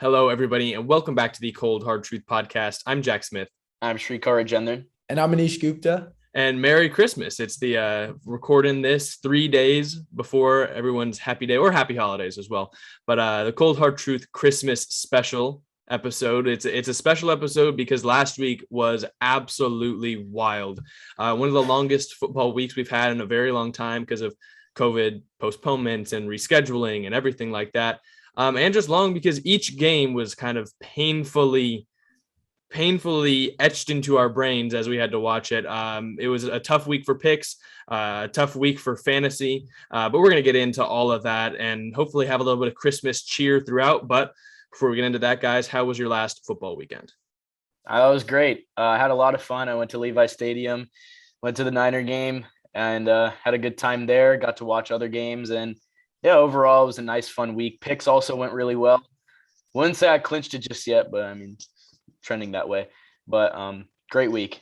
Hello, everybody, and welcome back to the Cold Hard Truth Podcast. I'm Jack Smith. I'm Srikar. And I'm Anish Gupta. And Merry Christmas. It's the recording this 3 days before everyone's happy day or happy holidays as well. But the Cold Hard Truth Christmas special episode. It's a special episode because last week was absolutely wild. One of the longest football weeks we've had in a very long time because of COVID postponements and rescheduling and everything like that. And just long because each game was kind of painfully etched into our brains as we had to watch it. It was a tough week for picks, a tough week for fantasy, but we're going to get into all of that and hopefully have a little bit of Christmas cheer throughout. But before we get into that, guys, how was your last football weekend? It was great. I had a lot of fun. I went to Levi Stadium, went to the Niner game, and had a good time there. Got to watch other games, and yeah, overall it was a nice, fun week. Picks also went really well. Wouldn't say I clinched it just yet, but I mean, trending that way. But great week.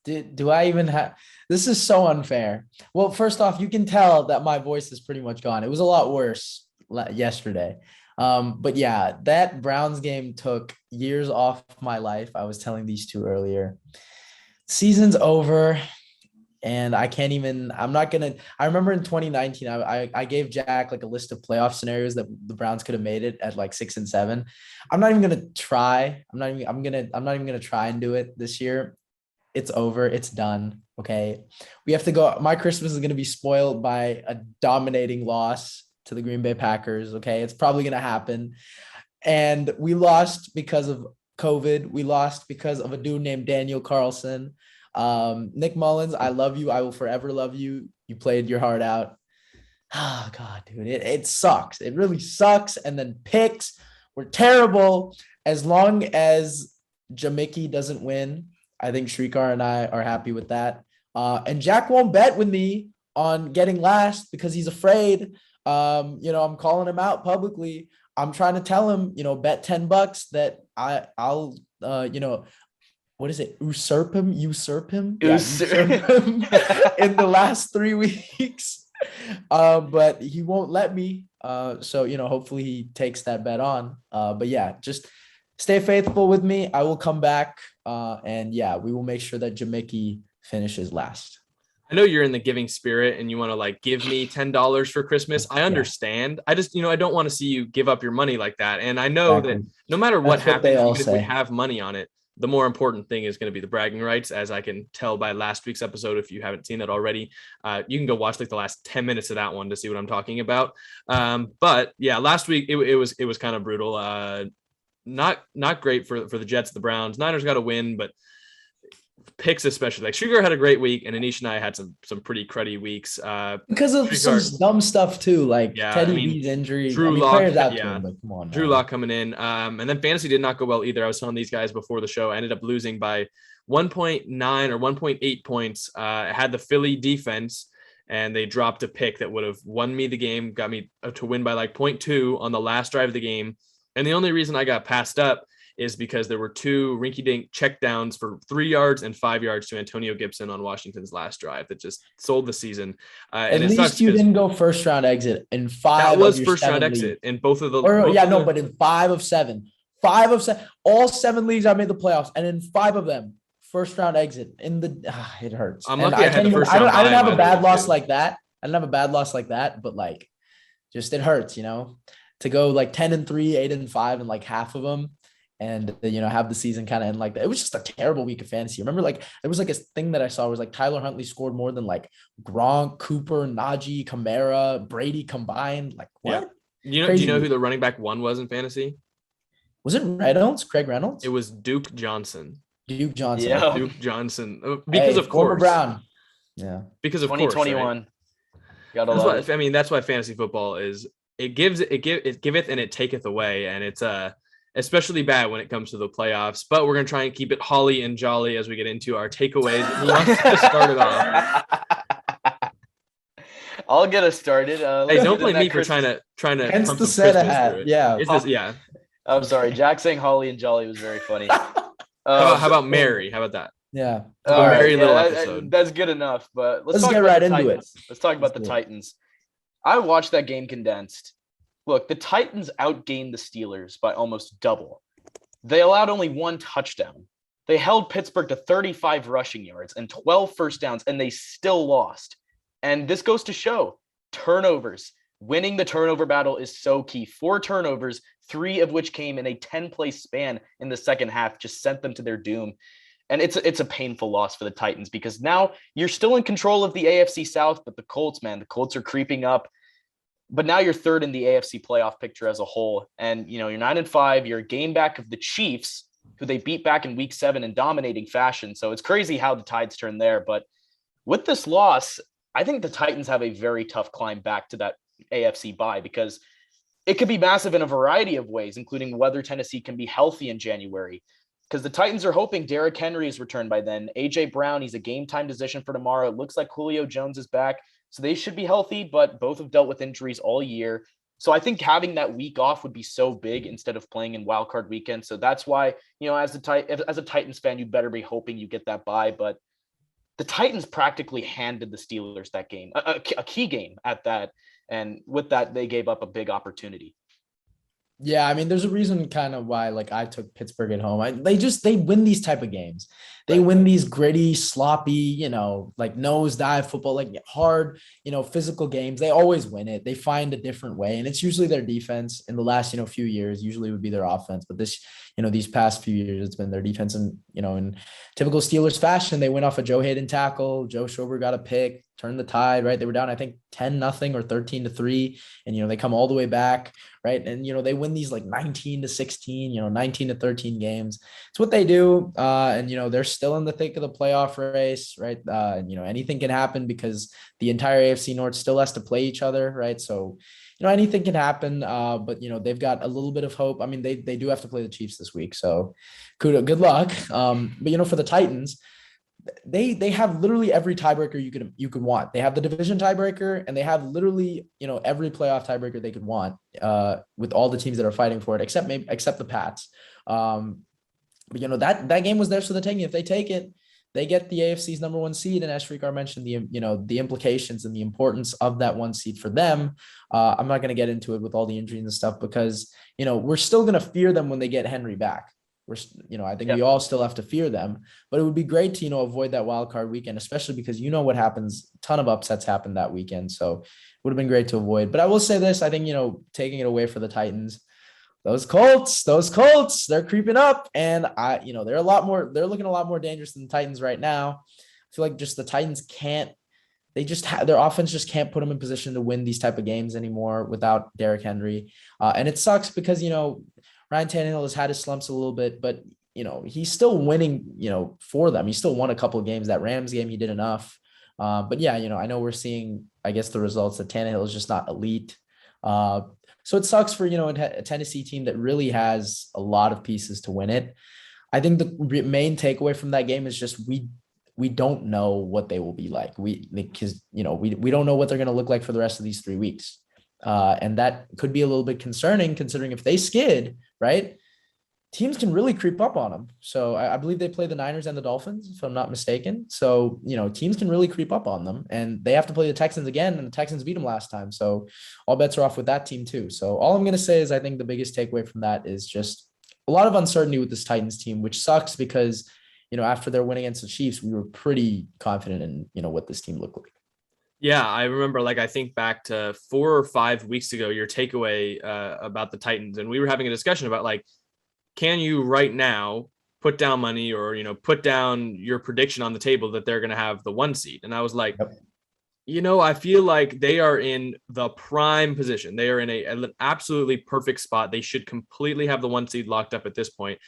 Do I even have – this is so unfair. Well, first off, you can tell that my voice is pretty much gone. It was a lot worse yesterday. But yeah, that Browns game took years off my life. I was telling these two earlier. Season's over. And I can't even – I remember in 2019, I gave Jack like a list of playoff scenarios that the Browns could have made it at like 6 and 7. I'm not even going to try. I'm not even going to try and do it this year. It's over. It's done. Okay. We have to go. My Christmas is going to be spoiled by a dominating loss to the Green Bay Packers. Okay. It's probably going to happen. And we lost because of COVID. We lost because of a dude named Daniel Carlson. Nick Mullins, I love you. I will forever love you. You played your heart out. Oh God, dude, it sucks. It really sucks. And then picks were terrible. As long as Jamaica doesn't win, I think Srikar and I are happy with that. And Jack won't bet with me on getting last because he's afraid. I'm calling him out publicly. I'm trying to tell him, bet $10 that I'll what is it? Usurp him in the last 3 weeks. But he won't let me. So hopefully he takes that bet on. But yeah, just stay faithful with me. I will come back. And yeah, we will make sure that Jamaica finishes last. I know you're in the giving spirit and you want to give me $10 for Christmas. I understand. I just, I don't want to see you give up your money like that. And I know that no matter what happens, even if we have money on it, the more important thing is going to be the bragging rights, as I can tell by last week's episode. If you haven't seen it already, you can go watch the last 10 minutes of that one to see what I'm talking about. But yeah, last week it was kind of brutal. Not great for the Jets, the Browns. Niners got a win, but picks especially. Srikar had a great week, and Anish and I had some pretty cruddy weeks. Because of some dumb stuff too, Teddy B's injury. Drew Lock, come on, Drew Lock coming in. And then fantasy did not go well either. I was telling these guys before the show. I ended up losing by 1.9 or 1.8 points. I had the Philly defense, and they dropped a pick that would have won me the game, got me to win by 0.2 on the last drive of the game. And the only reason I got passed up is because there were 2 rinky-dink checkdowns for 3 yards and 5 yards to Antonio Gibson on Washington's last drive that just sold the season. At least you didn't go first round exit in 5. That was first round exit in both of the. But in 5 of 7, all 7 leagues I made the playoffs, and in 5 of them, first round exit. It hurts. I'm lucky I had the first round. I didn't have a bad loss like that. But just it hurts, to go 10-3, 8-5, and half of them. And have the season kind of end like that. It was just a terrible week of fantasy. Remember, there was a thing that I saw was Tyler Huntley scored more than Gronk, Cooper, Najee, Kamara, Brady combined. What? Yeah. Do you know who the running back 1 was in fantasy? Was it Reynolds? Craig Reynolds? It was Duke Johnson. Yeah. Duke Johnson. Because of course. Brown. Yeah. Because of 2021. Course. Right? That's why fantasy football is. It giveth and it taketh away, and it's especially bad when it comes to the playoffs, but we're going to try and keep it holly and jolly as we get into our takeaways. Who wants to start it off? I'll get us started. Hey, don't blame me for trying to hence the set ahead. Yeah. Yeah. I'm sorry. Jack saying holly and jolly was very funny. How about Mary? How about that? Yeah. Very little episode. That's good enough, but let's get right into it. Let's talk about the Titans. I watched that game condensed. Look, the Titans outgained the Steelers by almost double. They allowed only 1 touchdown. They held Pittsburgh to 35 rushing yards and 12 first downs, and they still lost. And this goes to show turnovers. Winning the turnover battle is so key. 4 turnovers, 3 of which came in a 10-play span in the second half, just sent them to their doom. And it's a painful loss for the Titans because now you're still in control of the AFC South, but the Colts are creeping up. But now you're third in the AFC playoff picture as a whole. And, you're 9-5. You're a game back of the Chiefs, who they beat back in week 7 in dominating fashion. So it's crazy how the tides turn there. But with this loss, I think the Titans have a very tough climb back to that AFC bye because it could be massive in a variety of ways, including whether Tennessee can be healthy in January. Because the Titans are hoping Derrick Henry is returned by then. A.J. Brown, he's a game-time decision for tomorrow. It looks like Julio Jones is back. So they should be healthy, but both have dealt with injuries all year. So I think having that week off would be so big instead of playing in wild card weekend. So that's why, as a Titans fan, you better be hoping you get that bye. But the Titans practically handed the Steelers that game, a key game at that. And with that, they gave up a big opportunity. Yeah, I mean, there's a reason kind of why I took Pittsburgh at home. They win these type of games. They win these gritty, sloppy, nosedive football, hard, physical games. They always win it. They find a different way. And it's usually their defense in the last, few years, usually would be their offense. But this, these past few years, it's been their defense. And, in typical Steelers fashion, they went off a Joe Hayden tackle. Joe Schober got a pick, turned the tide, right? They were down, I think 10-0 or 13-3. And, they come all the way back. Right. And, they win these 19-16, 19-13 games. It's what they do. And, they're still in the thick of the playoff race. Right. Anything can happen because the entire AFC North still has to play each other. Right. So, anything can happen. But, they've got a little bit of hope. I mean, they do have to play the Chiefs this week. So good luck. But, for the Titans, they have literally every tiebreaker you could want. They have the division tiebreaker, and they have literally, every playoff tiebreaker they could want, with all the teams that are fighting for it, except the Pats. But that game was theirs for the taking. If they take it, they get the AFC's number 1 seed. And as Srikar mentioned, the implications and the importance of that 1 seed for them. I'm not going to get into it with all the injuries and stuff because, we're still going to fear them when they get Henry back. I think we all still have to fear them, but it would be great to, avoid that wild card weekend, especially because what happens, a ton of upsets happen that weekend. So it would have been great to avoid, but I will say this, I think, taking it away for the Titans, those Colts, they're creeping up, and they're looking a lot more dangerous than the Titans right now. I feel like just the Titans their offense just can't put them in position to win these type of games anymore without Derrick Henry. And it sucks because, Ryan Tannehill has had his slumps a little bit, but, he's still winning, for them. He still won a couple of games. That Rams game, he did enough. But yeah, I know we're seeing, I guess, the results that Tannehill is just not elite. So it sucks for, a Tennessee team that really has a lot of pieces to win it. I think the main takeaway from that game is just we don't know what they will be like. We don't know what they're going to look like for the rest of these 3 weeks. And that could be a little bit concerning considering if they skid, right, teams can really creep up on them. So I believe they play the Niners and the Dolphins, if I'm not mistaken. So, teams can really creep up on them, and they have to play the Texans again, and the Texans beat them last time. So all bets are off with that team too. So all I'm going to say is I think the biggest takeaway from that is just a lot of uncertainty with this Titans team, which sucks because, after their win against the Chiefs, we were pretty confident in, what this team looked like. Yeah, I remember, I think back to 4 or 5 weeks ago, your takeaway about the Titans, and we were having a discussion about can you right now put down money or, put down your prediction on the table that they're going to have the 1 seed? And I was like, yep. I feel like they are in the prime position. They are in an absolutely perfect spot. They should completely have the 1 seed locked up at this point.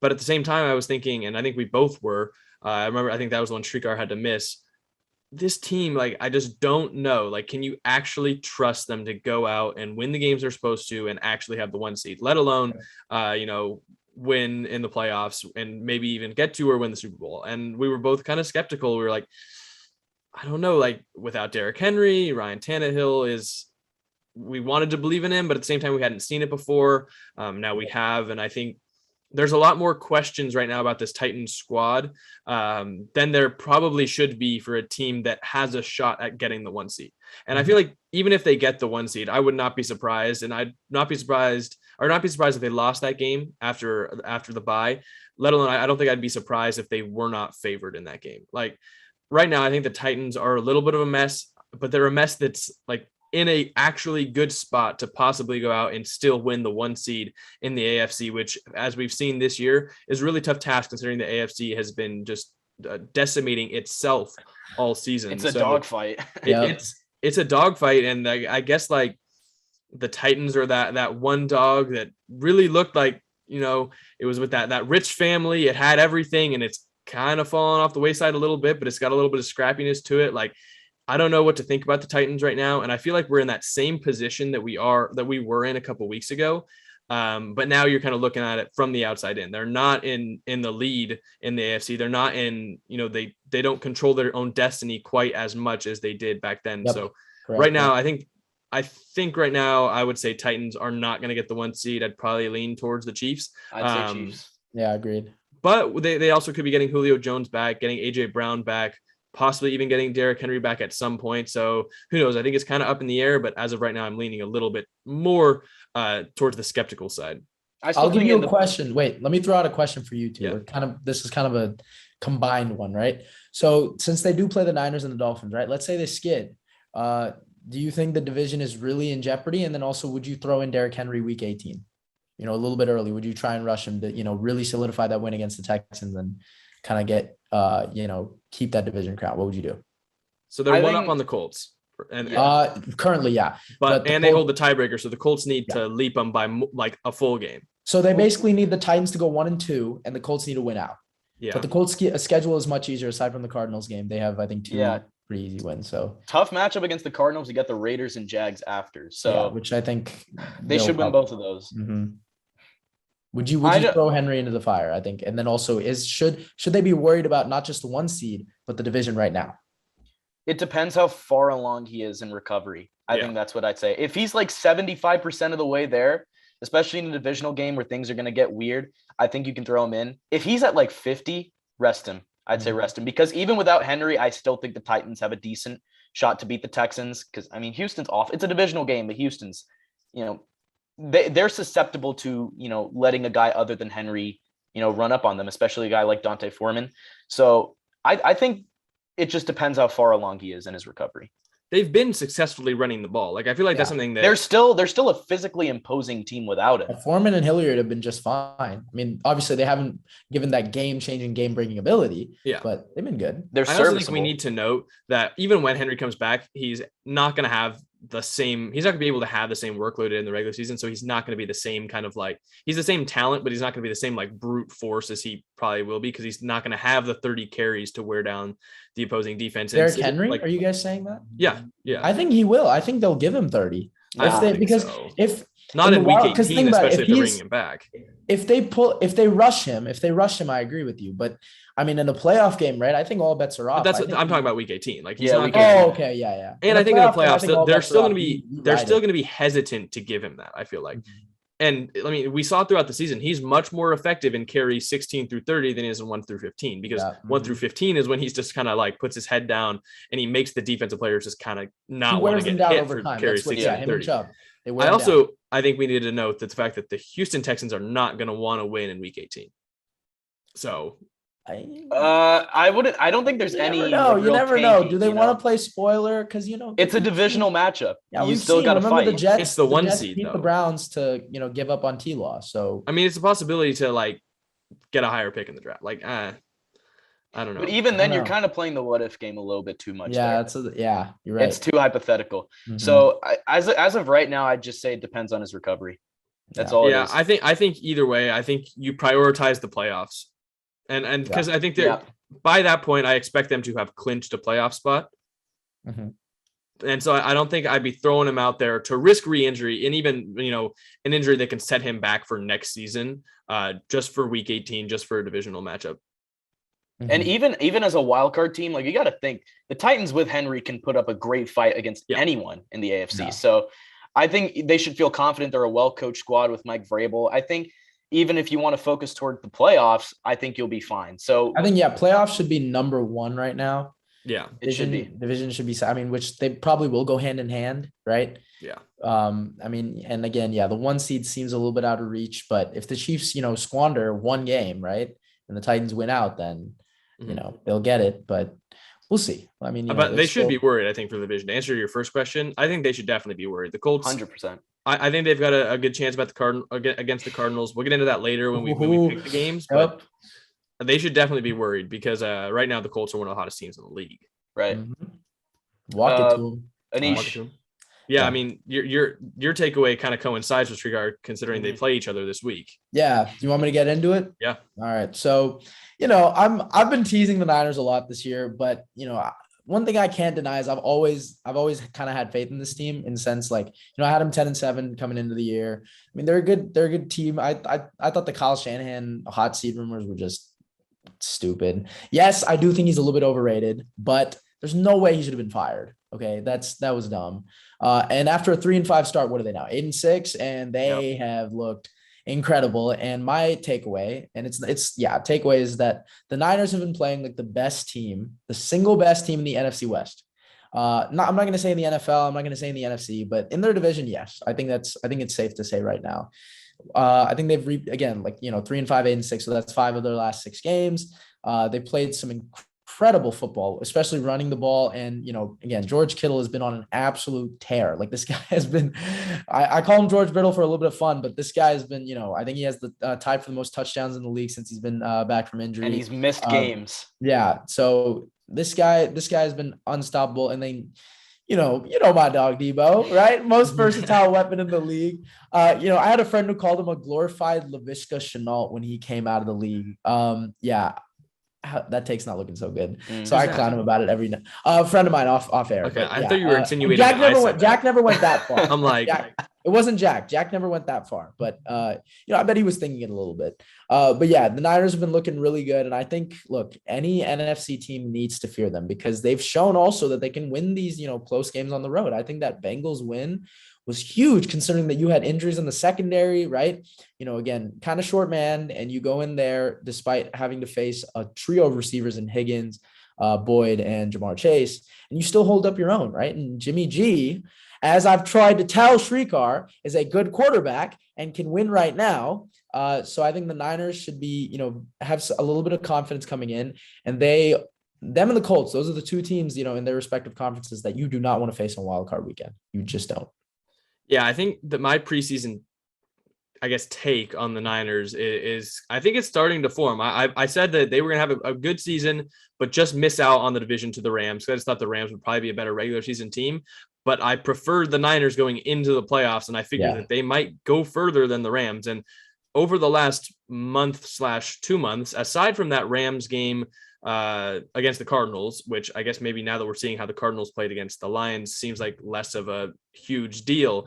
But at the same time, I was thinking, and I think we both were, I think that was the one Srikar had to miss. This team, I just don't know. Can you actually trust them to go out and win the games they're supposed to and actually have the 1 seed, let alone, win in the playoffs and maybe even get to or win the Super Bowl? And we were both kind of skeptical. We were like, I don't know, without Derrick Henry, Ryan Tannehill we wanted to believe in him, but at the same time, we hadn't seen it before. Now we have, and I think there's a lot more questions right now about this Titans squad than there probably should be for a team that has a shot at getting the 1 seed. And I feel like even if they get the 1 seed, I would not be surprised, and I'd not be surprised if they lost that game after the bye. Let alone, I don't think I'd be surprised if they were not favored in that game. Like right now, I think the Titans are a little bit of a mess, but they're a mess that's like in a actually good spot to possibly go out and still win the 1 seed in the AFC, which, as we've seen this year, is a really tough task considering the AFC has been just decimating itself all season. It's a dogfight. It's a dogfight, and I guess like the Titans are that one dog that really looked like, you know, it was with that rich family. It had everything, and it's kind of fallen off the wayside a little bit, but it's got a little bit of scrappiness to it. Like, I don't know what to think about the Titans right now. And I feel like we're in that same position that we were in a couple weeks ago. But now you're kind of looking at it from the outside in. They're not in the lead in the AFC. They're not in, you know, they don't control their own destiny quite as much as they did back then. Yep. So correct. Right now, I think right now I would say Titans are not going to get the 1 seed. I'd probably lean towards the Chiefs. I'd say Chiefs. Yeah, agreed. But they also could be getting Julio Jones back, getting AJ Brown back, possibly even getting Derrick Henry back at some point. So who knows? I think it's kind of up in the air, but as of right now, I'm leaning a little bit more towards the skeptical side. I'll give you a question. Wait, let me throw out a question for you two. Yeah. This is kind of a combined one, right? So since they do play the Niners and the Dolphins, right? Let's say they skid. Do you think the division is really in jeopardy? And then also, would you throw in Derrick Henry week 18? You know, a little bit early. Would you try and rush him to, you know, really solidify that win against the Texans and kind of get, you know, keep that division crown? What would you do? So they're one up on the Colts. And currently, yeah. But they hold the tiebreaker, so the Colts need to leap them by like a full game. So they basically need the Titans to go 1-2, and the Colts need to win out. Yeah. But the Colts' schedule is much easier aside from the Cardinals game. They have, I think, 2 pretty easy wins. So tough matchup against the Cardinals. You get the Raiders and Jags after. So which I think they should win both of those. Mm-hmm. Would you throw Henry into the fire? I think, and then also should they be worried about not just the 1 seed but the division right now? It depends how far along he is in recovery. I think that's what I'd say. If he's like 75% of the way there, especially in a divisional game where things are going to get weird, I think you can throw him in. If he's at like 50, rest him. I'd say rest him, because even without Henry, I still think the Titans have a decent shot to beat the Texans. Because I mean, Houston's off. It's a divisional game, but Houston's, you know, they're susceptible to, you know, letting a guy other than Henry, you know, run up on them, especially a guy like Dante Foreman. So I think it just depends how far along he is in his recovery. They've been successfully running the ball. Like, I feel like that's something that they're still a physically imposing team without it. Foreman and Hilliard have been just fine. I mean, obviously they haven't given that game-changing, game-breaking ability. Yeah, but they've been good. I also think we need to note that even when Henry comes back, he's not going to have the same. He's not going to be able to have the same workload in the regular season. So he's not going to be the same kind of like. He's the same talent, but he's not going to be the same like brute force as he probably will be, because he's not going to have the 30 carries to wear down the opposing defense. Derrick Henry, like, are you guys saying that? Yeah. I think he will. I think they'll give him 30. If not in week 18, especially if they're bringing him back. If they rush him, I agree with you. But I mean, in a playoff game, right? I think all bets are off. I'm talking about week 18. Like, he's not. Oh, okay, yeah. And I think in the playoffs, they're still going to be hesitant to give him that. I feel like. Mm-hmm. And I mean, we saw throughout the season, he's much more effective in carries 16 through 30 than he is in 1 through 15, because 1 through 15 is when he's just kind of like puts his head down and he makes the defensive players just kind of not want to get hit for carries 16 through 30. I think we need to note that the fact that the Houston Texans are not going to want to win in week 18. So I don't think there's any. You never know. Do they want to play spoiler? Because, you know, it's a divisional matchup. Yeah, you still got to fight. The Jets, it's the 1 seed. Beat the Browns to, you know, give up on T-Law. So I mean, it's a possibility to like get a higher pick in the draft. Like, I don't know. But even then, you're kind of playing the what if game a little bit too much. Yeah, you're right. It's too hypothetical. Mm-hmm. So as of right now, I'd just say it depends on his recovery. That's all. Yeah, I think either way, I think you prioritize the playoffs. And because I think by that point, I expect them to have clinched a playoff spot. Mm-hmm. And so I don't think I'd be throwing him out there to risk re-injury, and even, you know, an injury that can set him back for next season, just for week 18, just for a divisional matchup. Mm-hmm. And even as a wild card team, like, you got to think the Titans with Henry can put up a great fight against anyone in the AFC. Yeah. So I think they should feel confident they're a well-coached squad with Mike Vrabel. I think even if you want to focus toward the playoffs, I think you'll be fine. So I think, playoffs should be number one right now. Yeah, it should be. Division should be, I mean, which they probably will go hand in hand, right? Yeah. I mean, and again, the 1 seed seems a little bit out of reach, but if the Chiefs, squander one game, right, and the Titans win out, then they'll get it. But we'll see. I mean, but they should be worried, I think, for the division. To answer your first question, I think they should definitely be worried. The Colts, 100%. I think they've got a good chance against the Cardinals. We'll get into that later when we pick the games, but they should definitely be worried because right now the Colts are one of the hottest teams in the league. Right. Walk it to them. Anish. Yeah, I mean, your takeaway kind of coincides with Srikar, considering they play each other this week. Yeah. Do you want me to get into it? Yeah. All right. So, I've been teasing the Niners a lot this year, but one thing I can't deny is I've always kind of had faith in this team in the sense, like, I had them 10-7 coming into the year. I mean, they're a good team. I thought the Kyle Shanahan hot seat rumors were just stupid. Yes, I do think he's a little bit overrated, but there's no way he should have been fired. Okay. That was dumb. And after a 3-5 start, what are they now? 8-6, and they have looked incredible. And my takeaway, and takeaway is that the Niners have been playing like the best team, the single best team in the NFC West. I'm not going to say in the NFL, I'm not going to say in the NFC, but in their division, yes. I think it's safe to say right now. I think they've 3-5, 8-6. So that's 5 of their last 6 games. They played some incredible football, especially running the ball. And, again, George Kittle has been on an absolute tear. Like, this guy has been, I call him George Brittle for a little bit of fun, but this guy has been, I think he has the tied for the most touchdowns in the league since he's been back from injury. And he's missed games. Yeah. So this guy has been unstoppable. And then, my dog Debo, right? Most versatile weapon in the league. I had a friend who called him a glorified Laviska Shenault when he came out of the league. That take's not looking so good. So I clown him about it every night. A friend of mine off air. Okay, I thought you were insinuating Jack never went that far. I'm like, it wasn't Jack. Jack never went that far. But I bet he was thinking it a little bit. But yeah, the Niners have been looking really good. And I think, look, any NFC team needs to fear them because they've shown also that they can win these, close games on the road. I think that Bengals win was huge considering that you had injuries in the secondary, right? Again, kind of short man, and you go in there despite having to face a trio of receivers in Higgins, Boyd, and Jamar Chase, and you still hold up your own, right? And Jimmy G, as I've tried to tell Srikar, is a good quarterback and can win right now. So I think the Niners should be, have a little bit of confidence coming in, and them and the Colts, those are the 2 teams, in their respective conferences that you do not want to face on Wild Card Weekend. You just don't. Yeah, I think that my preseason, take on the Niners is I think it's starting to form. I said that they were going to have a good season, but just miss out on the division to the Rams. I just thought the Rams would probably be a better regular season team, but I preferred the Niners going into the playoffs, and I figured that they might go further than the Rams. And over the last month/2 months, aside from that Rams game against the Cardinals, which I guess maybe now that we're seeing how the Cardinals played against the Lions seems like less of a huge deal,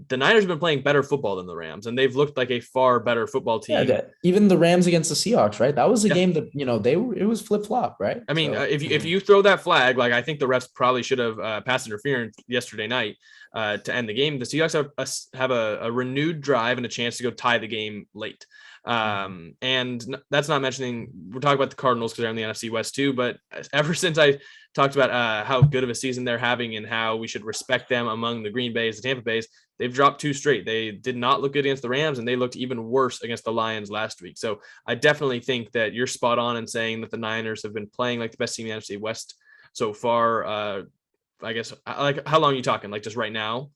the Niners have been playing better football than the Rams, and they've looked like a far better football team. Yeah, even the Rams against the Seahawks, right? That was a game that, it was flip-flop, right? I mean, if you throw that flag, like I think the refs probably should have pass interference yesterday night to end the game. The Seahawks have a renewed drive and a chance to go tie the game late. And that's not mentioning, we're talking about the Cardinals because they're in the NFC West too, but ever since I talked about how good of a season they're having and how we should respect them among the Green Bays, the Tampa Bays, they've dropped 2 straight. They did not look good against the Rams, and they looked even worse against the Lions last week. So I definitely think that you're spot on in saying that the Niners have been playing like the best team in the NFC West so far. I guess, like, how long are you talking? Like just right now?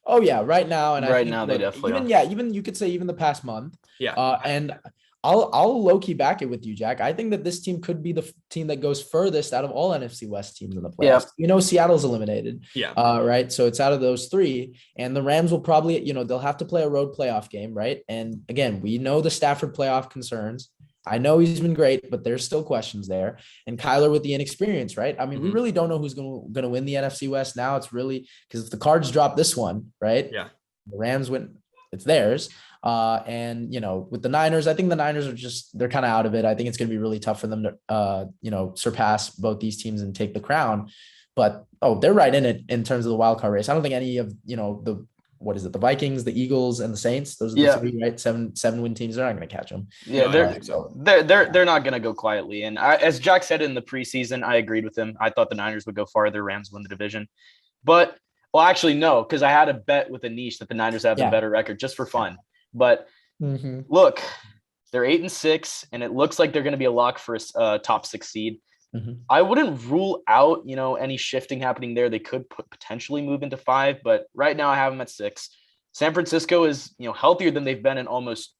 Oh yeah, right now. And right now they definitely even you could say even the past month. Yeah. And I'll low key back it with you, Jack. I think that this team could be the team that goes furthest out of all NFC West teams in the playoffs. Yeah. Seattle's eliminated. Yeah. Right. So it's out of those 3, and the Rams will probably, they'll have to play a road playoff game, right? And again, we know the Stafford playoff concerns. I know he's been great, but there's still questions there. And Kyler with the inexperience, right? I mean, we really don't know who's going to win the NFC West now. It's really because if the Cards drop this one, right? Yeah. The Rams win, it's theirs. And with the Niners, I think the Niners they're kind of out of it. I think it's going to be really tough for them to, surpass both these teams and take the crown. But they're right in it in terms of the wild card race. I don't think any of the what is it? The Vikings, the Eagles, and the Saints. Those are the three, right? Seven win teams. They're not going to catch them. Yeah, they're not going to go quietly. And as Jack said in the preseason, I agreed with him. I thought the Niners would go farther. Rams win the division, but well, actually no, because I had a bet with Anish that the Niners have a better record just for fun. But look, they're 8-6, and it looks like they're going to be a lock for a top 6 seed. I wouldn't rule out, any shifting happening there. They could potentially move into 5, but right now I have them at 6. San Francisco is, healthier than they've been in almost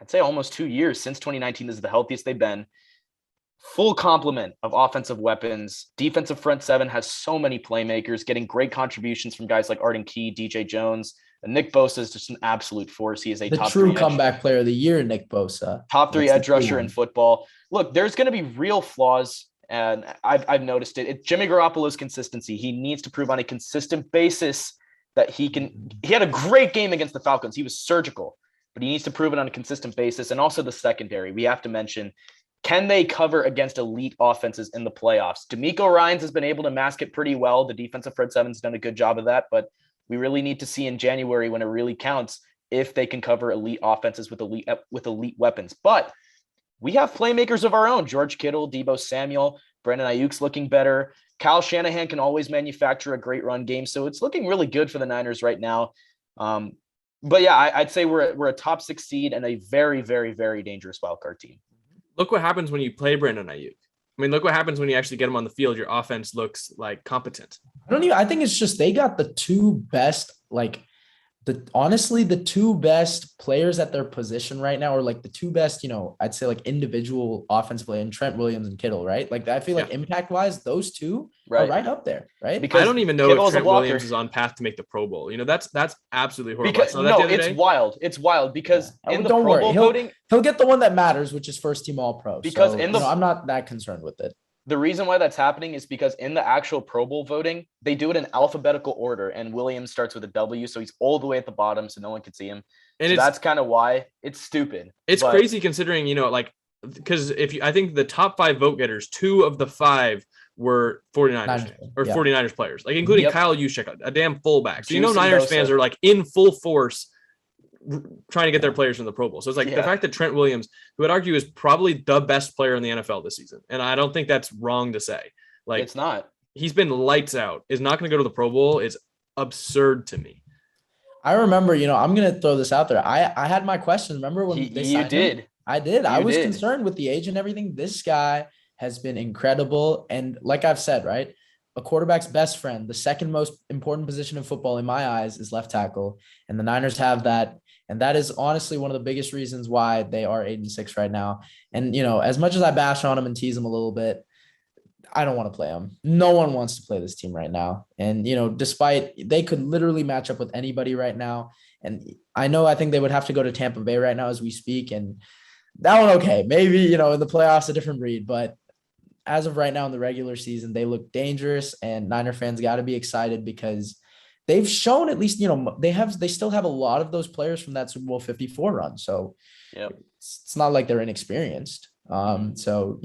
2 years. Since 2019, this is the healthiest they've been. Full complement of offensive weapons. Defensive front 7 has so many playmakers, getting great contributions from guys like Arden Key, DJ Jones. And Nick Bosa is just an absolute force. He is a top true comeback player of the year, Nick Bosa. Top 3 edge rusher in football. Look, there's going to be real flaws. And I've noticed it. It's Jimmy Garoppolo's consistency. He needs to prove on a consistent basis that he can. He had a great game against the Falcons. He was surgical, but he needs to prove it on a consistent basis. And also the secondary. We have to mention, can they cover against elite offenses in the playoffs? D'Amico Ryans has been able to mask it pretty well. The defensive front 7's done a good job of that, but we really need to see in January when it really counts if they can cover elite offenses with elite weapons. But we have playmakers of our own. George Kittle, Deebo Samuel, Brandon Ayuk's looking better. Kyle Shanahan can always manufacture a great run game. So it's looking really good for the Niners right now. But yeah, I'd say we're a top 6 seed and a very, very, very dangerous wildcard team. Look what happens when you play Brandon Ayuk. I mean, look what happens when you actually get him on the field. Your offense looks like competent. I think it's just they got the 2 best, honestly, the 2 best players at their position right now, or the 2 best, I'd say individual offensive play, and Trent Williams and Kittle, right? I feel like impact wise, those 2 are right up there, right? Because I don't even know if Trent Williams is on path to make the Pro Bowl. That's absolutely horrible. It's wild. It's wild because in the Pro Bowl voting, he'll get the one that matters, which is first team All Pro. Because I'm not that concerned with it. The reason why that's happening is because in the actual Pro Bowl voting, they do it in alphabetical order, and Williams starts with a W, so he's all the way at the bottom, so no one can see him. And so that's kind of why it's stupid. It's crazy considering, because I think the top 5 vote getters, 2 of the 5 were 49ers players, including Kyle Juszczyk, a damn fullback. So Niners fans are in full force trying to get their players from the Pro Bowl. So it's the fact that Trent Williams, who I'd argue is probably the best player in the NFL this season, and I don't think that's wrong to say. It's not. He's been lights out. Is not going to go to the Pro Bowl is absurd to me. I remember, I'm going to throw this out there. I had my question. Remember when they signed him? I did. I was concerned with the age and everything. This guy has been incredible. And like I've said, right, a quarterback's best friend, the second most important position in football in my eyes is left tackle. And the Niners have that. And that is honestly one of the biggest reasons why they are 8-6 right now. And, as much as I bash on them and tease them a little bit, I don't want to play them. No one wants to play this team right now. And, despite they could literally match up with anybody right now. And I think they would have to go to Tampa Bay right now as we speak. And that one, okay, maybe, in the playoffs, a different breed. But as of right now in the regular season, they look dangerous, and Niner fans got to be excited because they've shown at least, they still have a lot of those players from that Super Bowl 54 run. So it's not like they're inexperienced. So,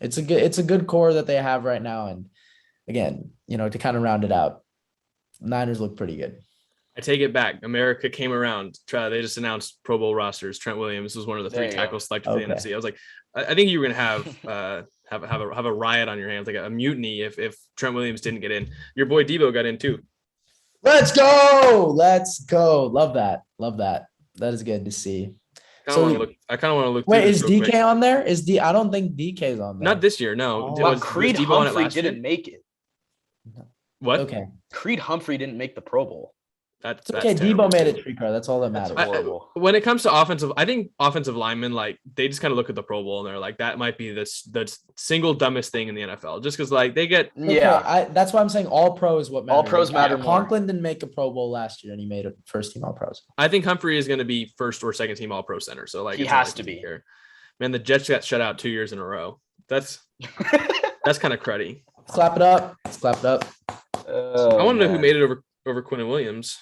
it's a good core that they have right now. And again, to kind of round it out, Niners look pretty good. I take it back. America came around. They just announced Pro Bowl rosters. Trent Williams was one of the 3 tackles selected for the NFC. I was like, I think you were going to have a riot on your hands, a mutiny if Trent Williams didn't get in. Your boy Deebo got in too. Let's go. Love that. That is good to see. I kind of want to look. Wait, is DK on there? I don't think DK is on there. Not this year. No. Creed Humphrey didn't make it. What? Okay. Creed Humphrey didn't make the Pro Bowl. That's okay. Debo made it, Srikar. That's all that matters. When it comes to offensive, I think offensive linemen, they just kind of look at the Pro Bowl and they're like, that might be the single dumbest thing in the NFL. Just because they get that's why I'm saying all pro is what matters. All pros matter more. Conklin didn't make a Pro Bowl last year, and he made a first team All Pros. I think Humphrey is going to be first or second team All Pro center. So he has to be here. Man, the Jets got shut out 2 years in a row. That's kind of cruddy. Let's clap it up. I want to know who made it over Quinnen Williams.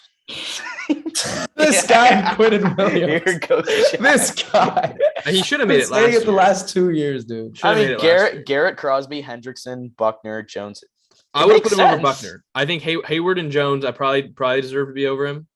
This guy, Quinnen Williams. Here goes this guy. He should have made it last year. The last 2 years, dude. Garrett Crosby, Hendrickson, Buckner, Jones. I would put him over Buckner. I think Hayward and Jones, I probably deserve to be over him.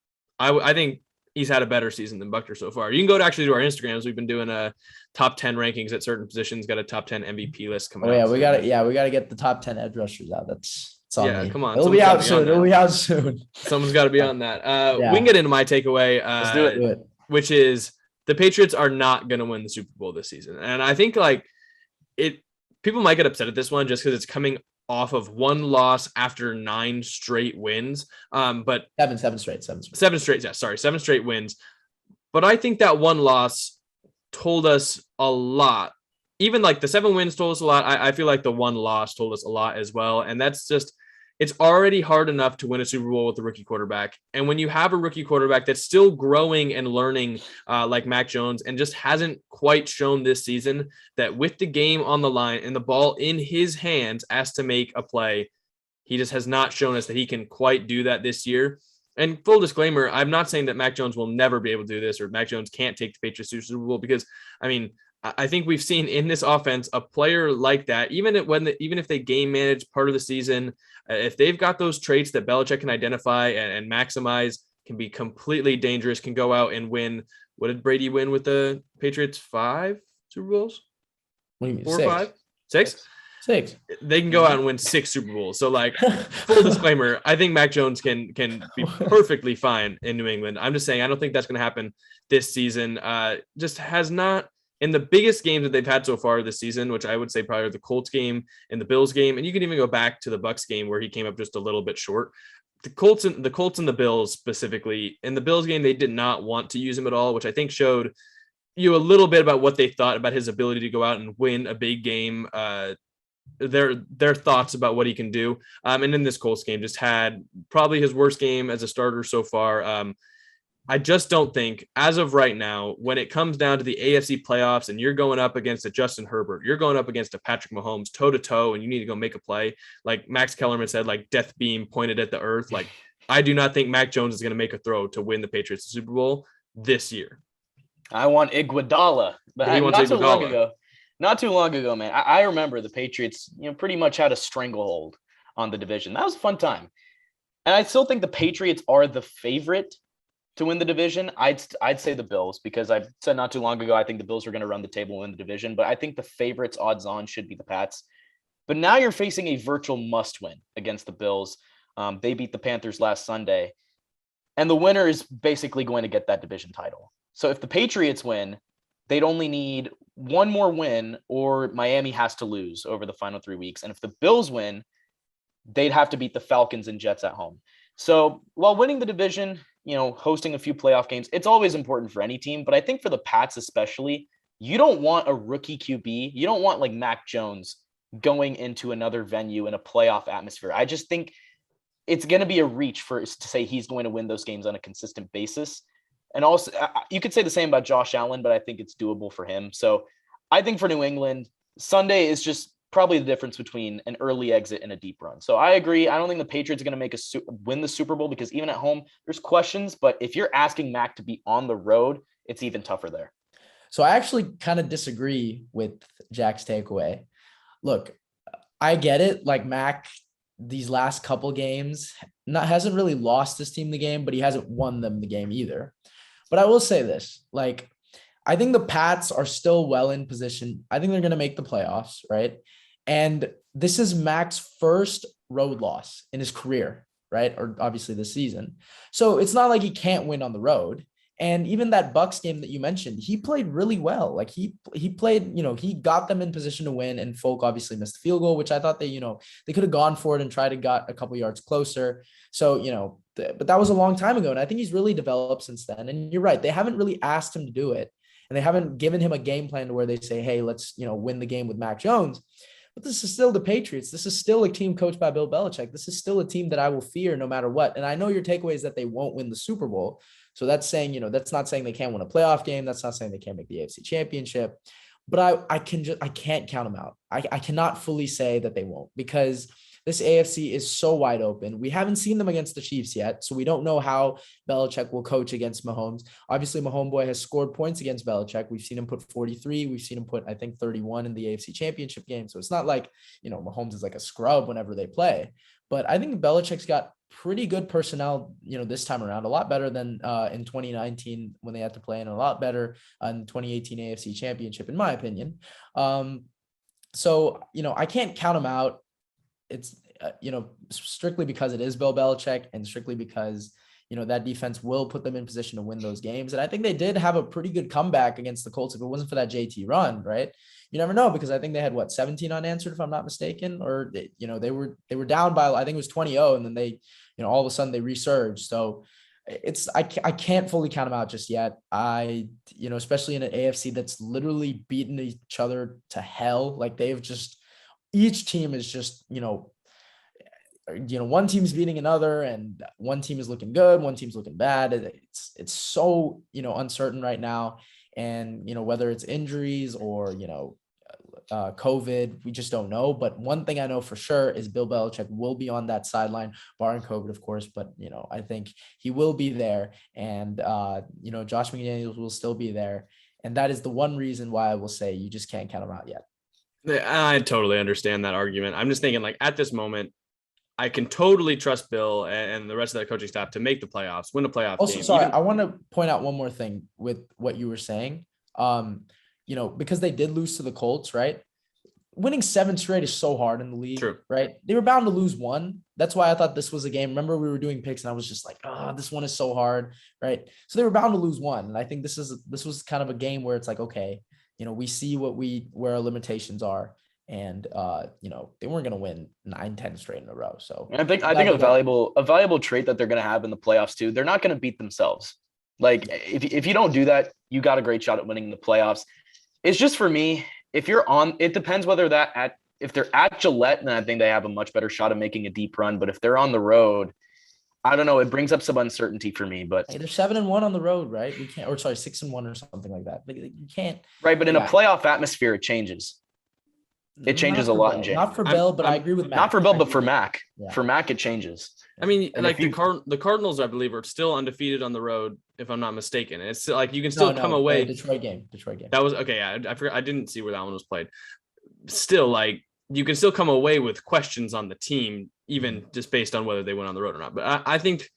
I think he's had a better season than Buckner so far. You can go to actually to our Instagrams. We've been doing a top 10 rankings at certain positions. Got a top 10 MVP list coming out. We got to get the top 10 edge rushers out. It's on me. Come on. It'll be out soon. Someone's got to be on that. We can get into my takeaway. Let's do it. Which is the Patriots are not going to win the Super Bowl this season. And I think people might get upset at this one just because it's coming off of one loss after 9 straight wins. But seven straight. 7 straight wins. But I think that one loss told us a lot. Even like the 7 wins told us a lot. I feel like the one loss told us a lot as well. And that's just, it's already hard enough to win a Super Bowl with a rookie quarterback. And when you have a rookie quarterback that's still growing and learning like Mac Jones and just hasn't quite shown this season that with the game on the line and the ball in his hands asked to make a play, he just has not shown us that he can quite do that this year. And full disclaimer, I'm not saying that Mac Jones will never be able to do this or Mac Jones can't take the Patriots to the Super Bowl because, I mean, I think we've seen in this offense a player like that, even if they game manage part of the season, if they've got those traits that Belichick can identify and maximize, can be completely dangerous, can go out and win. What did Brady win with the Patriots? 5 Super Bowls? What do you mean? 4 6? or 5? 6? 6. They can go out and win 6 Super Bowls. So like full disclaimer, I think Mac Jones can be perfectly fine in New England. I'm just saying, I don't think that's going to happen this season. Just has not. In the biggest games that they've had so far this season, which I would say probably the Colts game and the Bills game, and you can even go back to the Bucs game where he came up just a little bit short. The Colts and the Bills specifically, in the Bills game, they did not want to use him at all, which I think showed you a little bit about what they thought about his ability to go out and win a big game. Their thoughts about what he can do. And in this Colts game, just had probably his worst game as a starter so far. I just don't think, as of right now, when it comes down to the AFC playoffs and you're going up against a Justin Herbert, you're going up against a Patrick Mahomes toe-to-toe, and you need to go make a play, like Max Kellerman said, like death beam pointed at the earth. Like, I do not think Mac Jones is going to make a throw to win the Patriots the Super Bowl this year. I want Iguodala. But he wants Iguodala. Not too long ago, man, I remember the Patriots, pretty much had a stranglehold on the division. That was a fun time. And I still think the Patriots are the favorite to win the division. I'd say the Bills, because I said not too long ago I think the Bills are going to run the table and win the division, but I think the favorites odds on should be the Pats. But now you're facing a virtual must win against the Bills. They beat the Panthers last Sunday, and the winner is basically going to get that division title. So if the Patriots win, they'd only need one more win, or Miami has to lose over the final 3 weeks. And if the Bills win, they'd have to beat the Falcons and Jets at home. So while winning the division, hosting a few playoff games, it's always important for any team. But I think for the Pats especially, you don't want a rookie QB. You don't want like Mac Jones going into another venue in a playoff atmosphere. I just think it's going to be a reach to say he's going to win those games on a consistent basis. And also, you could say the same about Josh Allen, but I think it's doable for him. So I think for New England, Sunday is just probably the difference between an early exit and a deep run. So I agree. I don't think the Patriots are going to make win the Super Bowl, because even at home, there's questions. But if you're asking Mac to be on the road, it's even tougher there. So I actually kind of disagree with Jack's takeaway. Look, I get it. Like Mac, these last couple games, hasn't really lost this team the game, but he hasn't won them the game either. But I will say this, I think the Pats are still well in position. I think they're going to make the playoffs, right? And this is Mac's first road loss in his career, right? Or obviously this season. So it's not like he can't win on the road. And even that Bucs game that you mentioned, he played really well. Like he played, he got them in position to win, and Folk obviously missed the field goal, which I thought they could have gone for it and tried to got a couple yards closer. So, but that was a long time ago. And I think he's really developed since then. And you're right. They haven't really asked him to do it. And they haven't given him a game plan to where they say, hey, let's, win the game with Mac Jones. But this is still the Patriots. This is still a team coached by Bill Belichick. This is still a team that I will fear no matter what. And I know your takeaway is that they won't win the Super Bowl. So that's saying, that's not saying they can't win a playoff game. That's not saying they can't make the AFC Championship. But I can't count them out. I cannot fully say that they won't, because this AFC is so wide open. We haven't seen them against the Chiefs yet, so we don't know how Belichick will coach against Mahomes. Obviously, Mahomes boy has scored points against Belichick. We've seen him put 43. We've seen him put, I think, 31 in the AFC Championship game. So it's not like, Mahomes is like a scrub whenever they play. But I think Belichick's got pretty good personnel, this time around, a lot better than in 2019 when they had to play, and a lot better in 2018 AFC Championship, in my opinion. So, I can't count them out. It's, strictly because it is Bill Belichick, and strictly because, that defense will put them in position to win those games. And I think they did have a pretty good comeback against the Colts if it wasn't for that JT run, right? You never know, because I think they had 17 unanswered, if I'm not mistaken, or they were down by, I think it was 20-0, and then they, all of a sudden they resurged. So I can't fully count them out just yet. Especially in an AFC that's literally beaten each other to hell. Like each team is just, one team's beating another, and one team is looking good, one team's looking bad. It's so, uncertain right now. And, whether it's injuries or, COVID, we just don't know. But one thing I know for sure is Bill Belichick will be on that sideline, barring COVID, of course. But, I think he will be there, and, Josh McDaniels will still be there. And that is the one reason why I will say you just can't count him out yet. I totally understand that argument. I'm just thinking, like, at this moment, I can totally trust Bill and the rest of the coaching staff to make the playoffs, win a playoff game. Sorry, I want to point out one more thing with what you were saying. Because they did lose to the Colts, right? Winning 7 straight is so hard in the league. True. Right? They were bound to lose one. That's why I thought this was a game. Remember, we were doing picks, and I was just like, this one is so hard, right? So they were bound to lose one. And I think this was kind of a game where it's like, okay, we see where our limitations are. And, they weren't going to win 9-10 straight in a row. So I think a valuable trait that they're going to have in the playoffs too, they're not going to beat themselves. Like if you don't do that, you got a great shot at winning the playoffs. It's just, for me, if it depends whether if they're at Gillette, then I think they have a much better shot of making a deep run. But if they're on the road, I don't know. It brings up some uncertainty for me, but they're 7-1 on the road, right? 6-1 or something like that. But you can't. Right. But in a playoff atmosphere, it changes. It changes a lot in January. Not for Bill, but I agree with Mac. Not for Bill, but for Mac. Yeah. For Mac, it changes. I mean, and like the Cardinals, I believe, are still undefeated on the road, if I'm not mistaken. It's like you can still come away. Detroit game. That was okay. Yeah, I forgot. I didn't see where that one was played. Still, like, you can still come away with questions on the team, even just based on whether they went on the road or not. But I think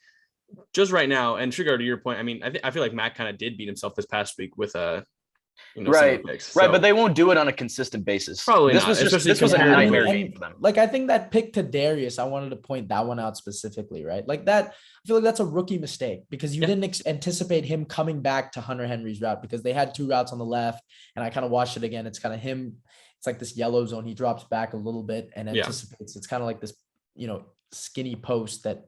just right now, and Srikar, to your point, I mean, I feel like Mac kind of did beat himself this past week with right. But they won't do it on a consistent basis. Probably not. This was a nightmare game for them. Like, I think that pick to Darius, I wanted to point that one out specifically, right? Like that, I feel like that's a rookie mistake, because you didn't anticipate him coming back to Hunter Henry's route, because they had 2 routes on the left, and I kind of watched it again. It's kind of him. It's like this yellow zone. He drops back a little bit and anticipates. It's kind of like this, skinny post that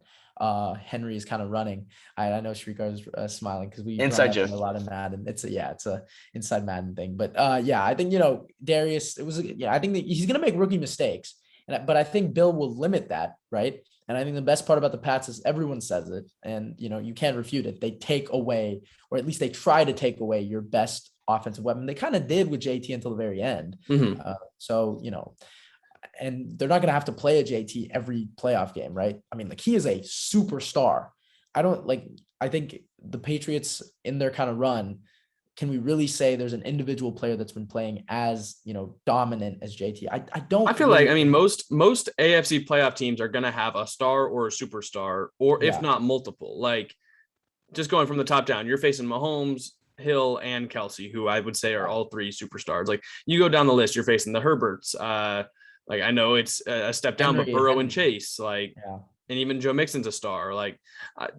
Henry is kind of running. I know Srikar is smiling because we inside joke a lot of Madden. It's a inside Madden thing. But I think Darius. I think that he's gonna make rookie mistakes, but I think Bill will limit that, right? And I think the best part about the Pats is everyone says it, and you can't refute it. They take away, or at least they try to take away, your best offensive weapon. They kind of did with JT until the very end. Mm-hmm. And they're not going to have to play a JT every playoff game, right? I mean, like, he is a superstar. I think the Patriots in their kind of run, can we really say there's an individual player that's been playing as, dominant as JT? I feel like, most AFC playoff teams are going to have a star or a superstar, or if not multiple. Like, just going from the top down, you're facing Mahomes, Hill, and Kelsey, who I would say are all 3 superstars. Like, you go down the list, you're facing the Herberts, like, I know it's a step down, but Burrow and Chase, and even Joe Mixon's a star. Like,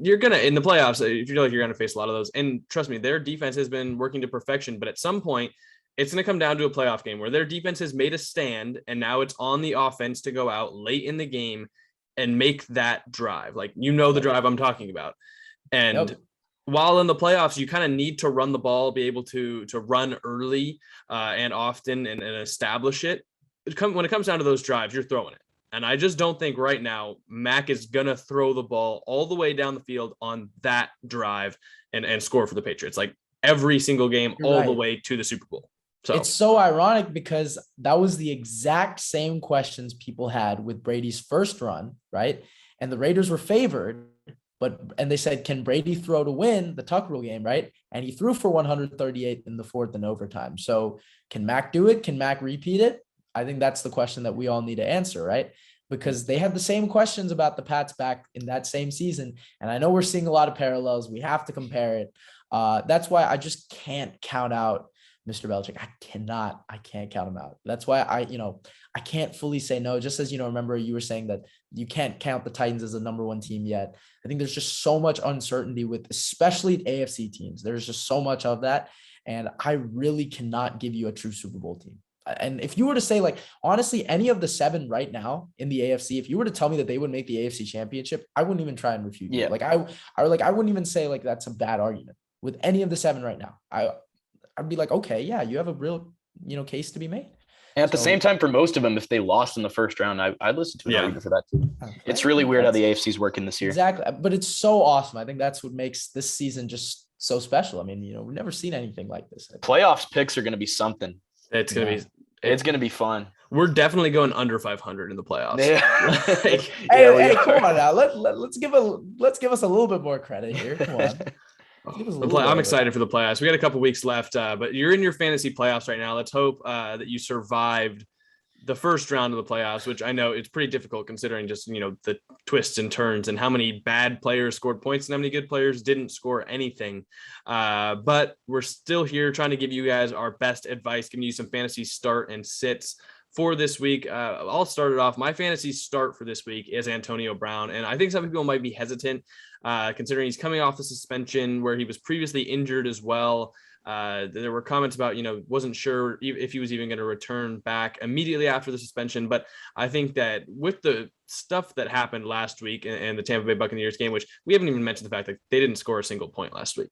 you're going to, in the playoffs, if you feel like you're going to face a lot of those. And trust me, their defense has been working to perfection. But at some point, it's going to come down to a playoff game where their defense has made a stand, and now it's on the offense to go out late in the game and make that drive. Like, the drive I'm talking about. And while in the playoffs, you kind of need to run the ball, be able to run early and often and establish it. When it comes down to those drives, you're throwing it. And I just don't think right now Mac is going to throw the ball all the way down the field on that drive and score for the Patriots. Like, every single game, all the way to the Super Bowl. So it's so ironic, because that was the exact same questions people had with Brady's first run, right? And the Raiders were favored, and they said, can Brady throw to win the Tuck Rule game, right? And he threw for 138 in the 4th in overtime. So can Mac do it? Can Mac repeat it? I think that's the question that we all need to answer, right? because they had the same questions about the Pats back in that same season. And I know we're seeing a lot of parallels. We have to compare it. That's why I just can't count out Mr. Belichick. I can't count him out. That's why I can't fully say no. Just as, remember you were saying that you can't count the Titans as a number one team yet. I think there's just so much uncertainty with, especially AFC teams. There's just so much of that. And I really cannot give you a true Super Bowl team. And if you were to say, like, honestly, any of the 7 right now in the AFC, if you were to tell me that they would make the AFC championship, I wouldn't even try and refute you. Like I wouldn't even say like that's a bad argument with any of the 7 right now. I'd be like, okay, yeah, you have a real, case to be made. And at the same time, for most of them, if they lost in the first round, I'd listen to an argument for that too. It's really weird how the AFC's working this year. Exactly. But it's so awesome. I think that's what makes this season just so special. I mean, we've never seen anything like this. Playoffs picks are going to be something. It's going to be fun. We're definitely going under 500 in the playoffs. Hey, come on now. Let's give us a little bit more credit here. Come on. I'm excited for the playoffs. We got a couple weeks left, but you're in your fantasy playoffs right now. Let's hope that you survived the first round of the playoffs, which I know it's pretty difficult considering just, the twists and turns and how many bad players scored points and how many good players didn't score anything. But we're still here trying to give you guys our best advice, giving you some fantasy start and sits for this week. I'll start it off. My fantasy start for this week is Antonio Brown. And I think some people might be hesitant considering he's coming off the suspension where he was previously injured as well. There were comments about, wasn't sure if he was even going to return back immediately after the suspension. But I think that with the stuff that happened last week and the Tampa Bay Buccaneers game, which we haven't even mentioned the fact that they didn't score a single point last week.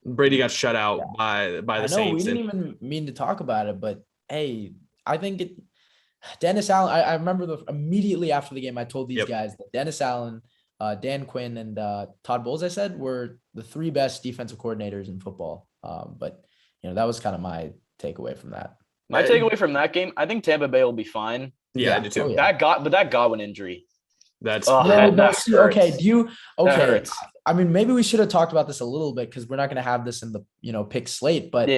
Brady got shut out by the Saints. We didn't even mean to talk about it, but hey, I think Dennis Allen, I remember immediately after the game, I told these guys that Dennis Allen, Dan Quinn, and Todd Bowles, I said, were the 3 best defensive coordinators in football. But that was kind of my takeaway from that. My takeaway from that game, I think Tampa Bay will be fine. Yeah, I do too. That Godwin injury. That's okay. I mean, maybe we should have talked about this a little bit because we're not going to have this in the pick slate, but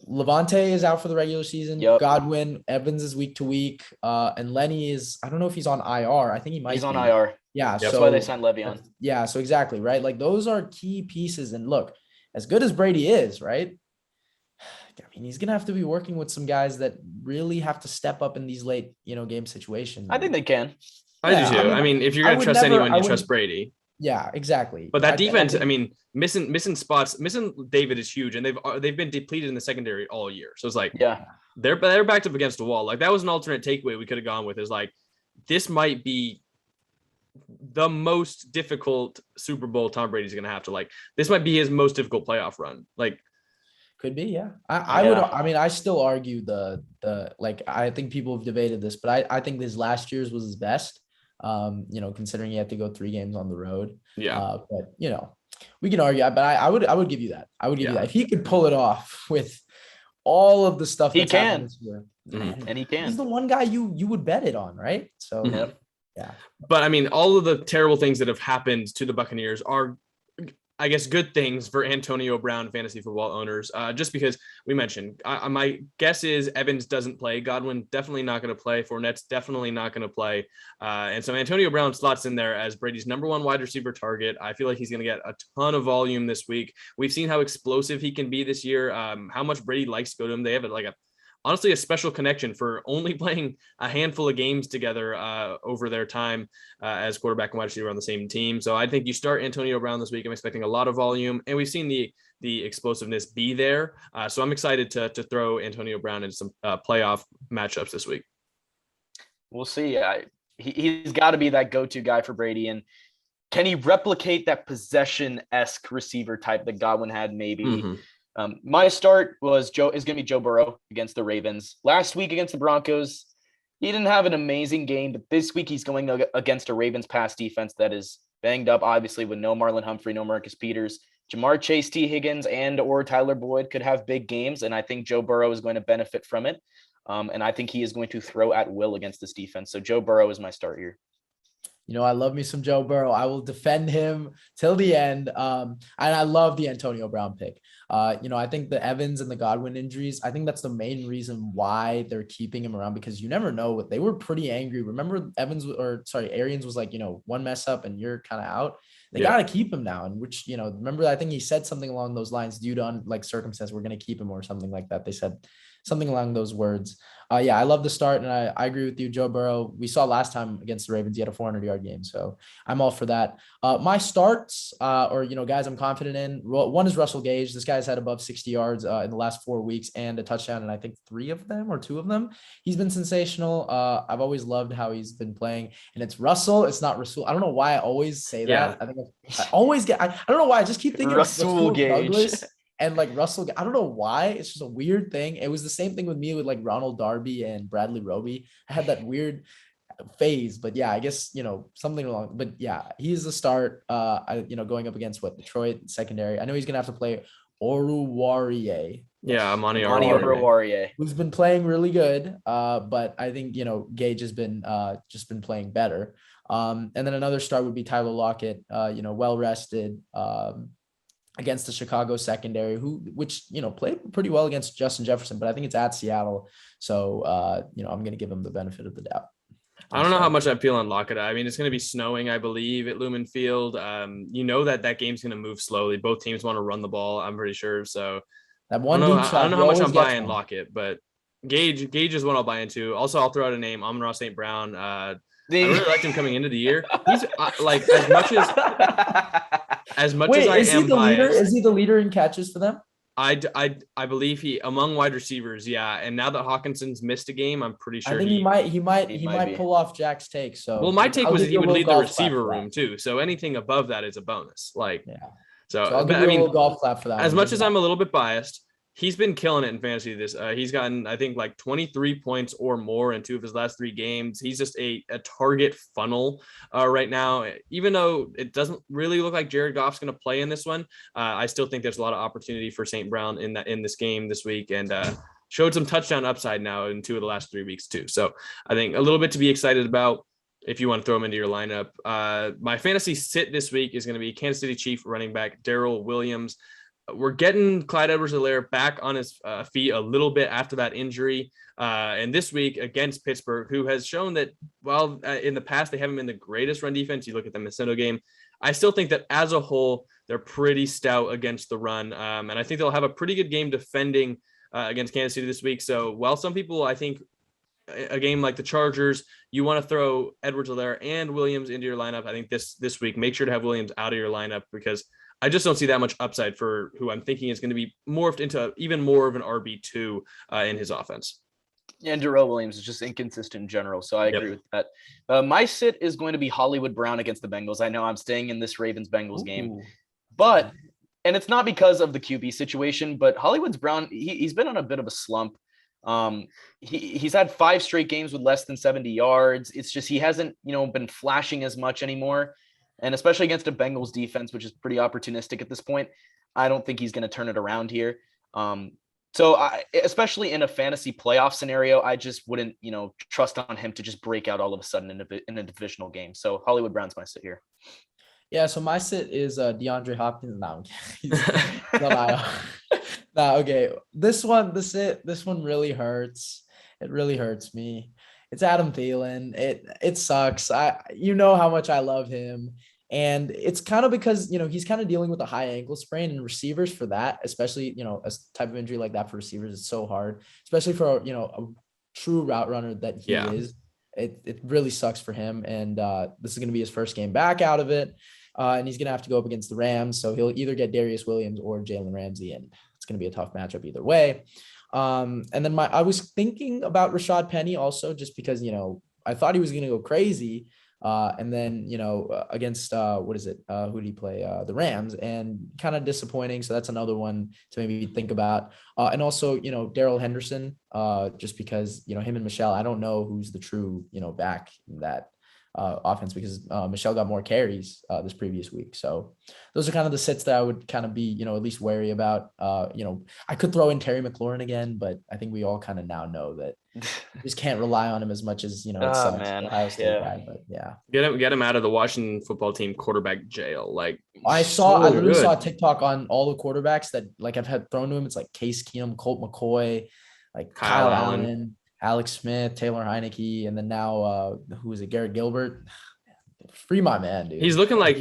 Levante is out for the regular season. Godwin, Evans is week to week. And Lenny is, I don't know if he's on IR. I think he might's on IR. Yeah. That's why they signed Le'Veon. Yeah. So exactly. Right. Like those are key pieces. And look, as good as Brady is, right? I mean, he's going to have to be working with some guys that really have to step up in these late, game situations. I think they can. I do too. I mean, if you're going to trust anyone, you trust Brady. Yeah, exactly. But that defense, I mean, missing spots, missing David is huge, and they've been depleted in the secondary all year. So it's like, they're backed up against the wall. Like that was an alternate takeaway we could have gone with. Is like, this might be the most difficult Super Bowl Tom Brady's going to have to like. This might be his most difficult playoff run. Like, could be, yeah. I would. I mean, I still argue the like. I think people have debated this, but I think his last year's was his best. Considering he had to go 3 games on the road. Yeah. But we can argue, but I would give you that. I would give you that. If he could pull it off with all of the stuff he can. This year, and he can. He's the one guy you would bet it on, right? So yeah. But I mean, all of the terrible things that have happened to the Buccaneers are, I guess, good things for Antonio Brown fantasy football owners, just because we mentioned, my guess is Evans doesn't play. Godwin definitely not going to play. Fournette's definitely not going to play. And so Antonio Brown slots in there as Brady's number 1 wide receiver target. I feel like he's going to get a ton of volume this week. We've seen how explosive he can be this year, how much Brady likes to go to him. They have honestly a special connection for only playing a handful of games together over their time as quarterback and wide receiver on the same team. So I think you start Antonio Brown this week. I'm expecting a lot of volume, and we've seen the explosiveness be there. So I'm excited to throw Antonio Brown into some playoff matchups this week. We'll see. He's got to be that go-to guy for Brady. And can he replicate that possession-esque receiver type that Godwin had maybe? Mm-hmm. My start is going to be Joe Burrow against the Ravens. Last week against the Broncos, he didn't have an amazing game, but this week he's going against a Ravens pass defense that is banged up, obviously, with no Marlon Humphrey, no Marcus Peters. Jamar Chase, T. Higgins, and or Tyler Boyd could have big games, and I think Joe Burrow is going to benefit from it. And I think he is going to throw at will against this defense. So Joe Burrow is my start here. I love me some Joe Burrow. I will defend him till the end. And I love the Antonio Brown pick. I think the Evans and the Godwin injuries, I think that's the main reason why they're keeping him around, because you never know what they were pretty angry. Remember Arians was like, one mess up and you're kind of out. They got to keep him now. And which, remember, I think he said something along those lines due to circumstance, we're going to keep him or something like that. They said something along those words. I love the start, and I agree with you, Joe Burrow. We saw last time against the Ravens, he had a 400-yard game, so I'm all for that. My starts, guys I'm confident in. One is Russell Gage. This guy's had above 60 yards in the last 4 weeks and a touchdown, and I think 3 of them or 2 of them. He's been sensational. I've always loved how he's been playing, and it's Russell. It's not Rasul. I don't know why I always say that. I think I always get. I don't know why. I just keep thinking Rasul of Gage. Douglas. And Russell, I don't know why. It's just a weird thing. It was the same thing with me with Ronald Darby and Bradley Roby. I had that weird phase, but yeah, I guess, something along, but yeah, he's the start, going up against Detroit secondary. I know he's going to have to play Oruwariye. Yeah, Amani Oruwariye, who's been playing really good. But I think, Gage has been just been playing better. And then another start would be Tyler Lockett, well rested, against the Chicago secondary, which played pretty well against Justin Jefferson, but I think it's at Seattle. So, I'm going to give him the benefit of the doubt. I don't know how much I feel on Lockett. I mean, it's going to be snowing, I believe, at Lumen Field. That game's going to move slowly. Both teams want to run the ball, I'm pretty sure. So that one I don't know how much I'm buying Lockett, but Gage is one I'll buy into. Also, I'll throw out a name, Amon-Ra St. Brown. I really liked him coming into the year. He's as much as I am biased. Is he the leader in catches for them? I believe he among wide receivers, yeah. And now that Hawkinson's missed a game, I'm pretty sure I think he might pull off Jack's take. So well, my take was that he would lead the receiver room too. So anything above that is a bonus. So I'll give you a little golf clap for that. As much as I'm a little bit biased, he's been killing it in fantasy. He's gotten, I think, 23 points or more in 2 of his last 3 games. He's just a target funnel right now. Even though it doesn't really look like Jared Goff's going to play in this one, I still think there's a lot of opportunity for St. Brown in this game this week, and showed some touchdown upside now in 2 of the last 3 weeks too. So I think a little bit to be excited about if you want to throw him into your lineup. My fantasy sit this week is going to be Kansas City Chief running back Darrell Williams. We're getting Clyde Edwards-Helaire back on his feet a little bit after that injury. And this week against Pittsburgh, who has shown that while in the past they haven't been the greatest run defense, you look at the Minnesota game, I still think that as a whole, they're pretty stout against the run. And I think they'll have a pretty good game defending against Kansas City this week. So while some people, I think, a game like the Chargers, you want to throw Edwards-Helaire and Williams into your lineup. I think this week, make sure to have Williams out of your lineup, because I just don't see that much upside for who I'm thinking is going to be morphed into even more of an RB2 in his offense. Yeah, and Darrell Williams is just inconsistent in general, so I agree with that. My sit is going to be Hollywood Brown against the Bengals. I know I'm staying in this Ravens-Bengals game, but and it's not because of the QB situation, but Hollywood's Brown, he's been on a bit of a slump. He's had 5 straight games with less than 70 yards. It's just he hasn't, been flashing as much anymore. And especially against a Bengals defense, which is pretty opportunistic at this point, I don't think he's going to turn it around here. Especially in a fantasy playoff scenario, I just wouldn't, trust on him to just break out all of a sudden in a divisional game. So Hollywood Brown's my sit here. Yeah, so my sit is DeAndre Hopkins. No, okay. This one really hurts. It really hurts me. It's Adam Thielen. It sucks. How much I love him. And it's kind of because, he's kind of dealing with a high ankle sprain, and receivers for that, especially, a type of injury like that for receivers is so hard, especially for, a true route runner that he is. It really sucks for him. And this is going to be his first game back out of it. And he's going to have to go up against the Rams. So he'll either get Darius Williams or Jalen Ramsey, and it's going to be a tough matchup either way. And then I was thinking about Rashad Penny also, just because, I thought he was going to go crazy. And then, against, who did he play? The Rams, and kind of disappointing. So that's another one to maybe think about. And also, Darrell Henderson, just because, him and Michelle, I don't know who's the true, back in that offense because Michelle got more carries this previous week. So those are kind of the sits that I would kind of be, at least wary about. I could throw in Terry McLaurin again, but I think we all kind of now know that you just can't rely on him as much as, it sucks. Man. Ohio State guy, but yeah. Get him out of the Washington football team quarterback jail. Like I literally saw a TikTok on all the quarterbacks that like I've had thrown to him. It's like Case Keenum, Colt McCoy, like Kyle Allen, Alex Smith, Taylor Heineke, and then now who is it? Garrett Gilbert. Free my man, dude. He's looking like